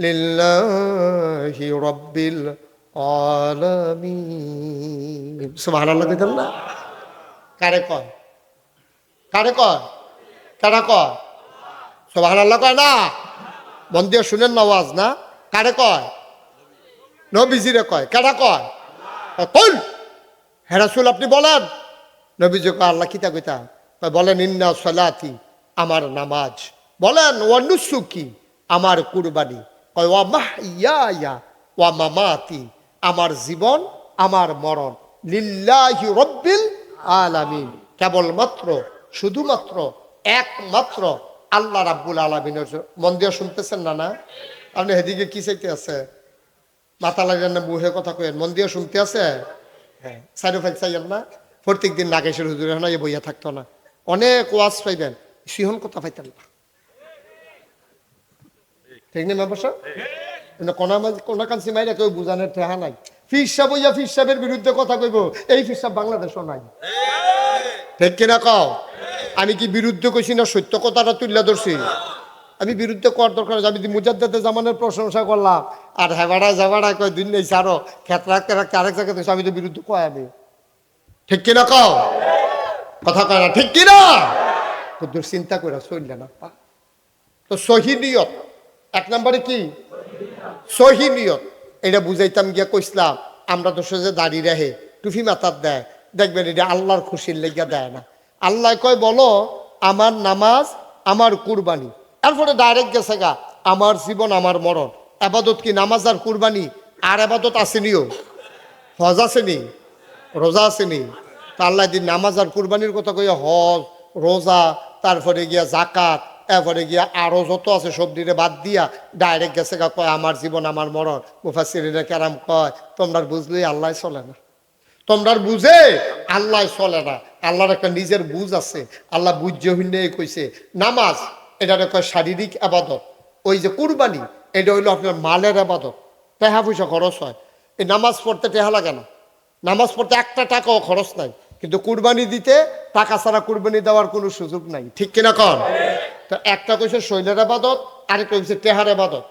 লিল্লাহি রাব্বিল আলামিন। সুবহানাল্লাহ কইতেন না? কারে কয়? কারে কয়? কারা কয়? সুবহানাল্লাহ কয় না? মন দিয়ে শুনেন না ওয়াজ না? কারে কয়? নবীজিরে কয়। কারা কয়? কুল, হে রাসূল আপনি বলেন। নবীজি কয়, আল্লাহ কিতা কইতা? বলেন, ইন্না সালাতি আমার নামাজ, বলেন ওয়া নুসুকি আমার কুরবানি, কয় ওয়া মাহইয়ায়া ওয়া মামাতি আমার জীবন আমার মরণ, লিল্লাহি রাব্বিল আলামিন কেবলমাত্র শুধুমাত্র একমাত্র আল্লাহ রাব্বুল আলামিনের। মন দিয়ে শুনতেছেন না? না আপনি হেদিকে কি চাইতে আছে? মাথা লাগেন না, মুহে কথা কইেন, মন দিয়ে শুনতে আছে? হ্যাঁ, সাইড ফাইল চাইয়েন না। প্রত্যেক দিন নাগেশ্বর হুজুরের না বইয়া থাকতো না, অনেক ওয়াজ পাইবেন, সিহন কথা পাইতেন না, ঠিক নেই মেম্বার সাহেব? কোনা কান্সি মাইরা কেউ বুঝানোর ঠেহা নাই। ফির সাহেব হইয়া ফির সাহেবের বিরুদ্ধে কথা কইব, এই ফির সাহেব বাংলাদেশও নাই, ঠিক কিনা কও? আমি কি বিরুদ্ধে কইছি না সত্য কথাটা তুলে ধরছি? আমি বিরুদ্ধে করার দরকার, আমি মুজাদ্দেদে জামানের প্রশংসা করলাম আর হেবাড়ায় জাবাড়ায় কয় দিন নেই সারো খেত রাখতে রাখতে আরেক জায়গাতে, আমি তো বিরুদ্ধে কয় আমি, ঠিক কিনা কও? কথা কয় না, ঠিক কিনা? তোর চিন্তা করে চললে না। তো সহি নিয়ত 1 নম্বরে কি? সহি নিয়ত। এটা বুঝাইতাম গিয়া কইসলাম, আমরা তো সোজা দাঁড়িয়ে রাখে টুফি মাথার দেয়, দেখবেন এটা আল্লাহর খুশির লেগা দেয় না। আল্লাহ কয় বলো আমার নামাজ আমার কুরবানি, তারপরে ডাইরেক্ট গেছে গা আমার জীবন আমার মরণ। আবাদত কি নামাজ আর কুরবানি? আর আবাদত আসেনিও, হজ আসেনি, রোজা আসেনি। তা আল্লাহ দিন নামাজ আর কুরবানির কথা কইয়া হজ, রোজা, তারপরে গিয়া জাকাত, এরপরে গিয়া আরো যত আছে সব দিনে বাদ দিয়া ডাইরেক্ট গেছে গা কয় আমার জীবন আমার মরণ। মুফাসসিরিনে কেরাম কয় তোমরা বুঝলেই আল্লাহ চলে না, তোমরা বুঝে আল্লাহ চলে না। আল্লাহর একটা নিজের বুঝ আছে, আল্লাহ বুঝে হইলে কইছে নামাজ এটারে কয় শারীরিক আবাদত, ওই যে কুরবানি এটা হইলো আপনার মালের আবাদত, টেহা পয়সা খরচ হয়। এই নামাজ পড়তে টেহা লাগে না, নামাজ পড়তে একটা টাকাও খরচ নাই, কিন্তু কুরবানি দিতে টাকা ছাড়া কুরবানি দেওয়ার কোনো সুযোগ নাই, ঠিক কিনা কন? তো একটা কইছে শৈলের আবাদত, আরেকটা কইছে টেহার আবাদত।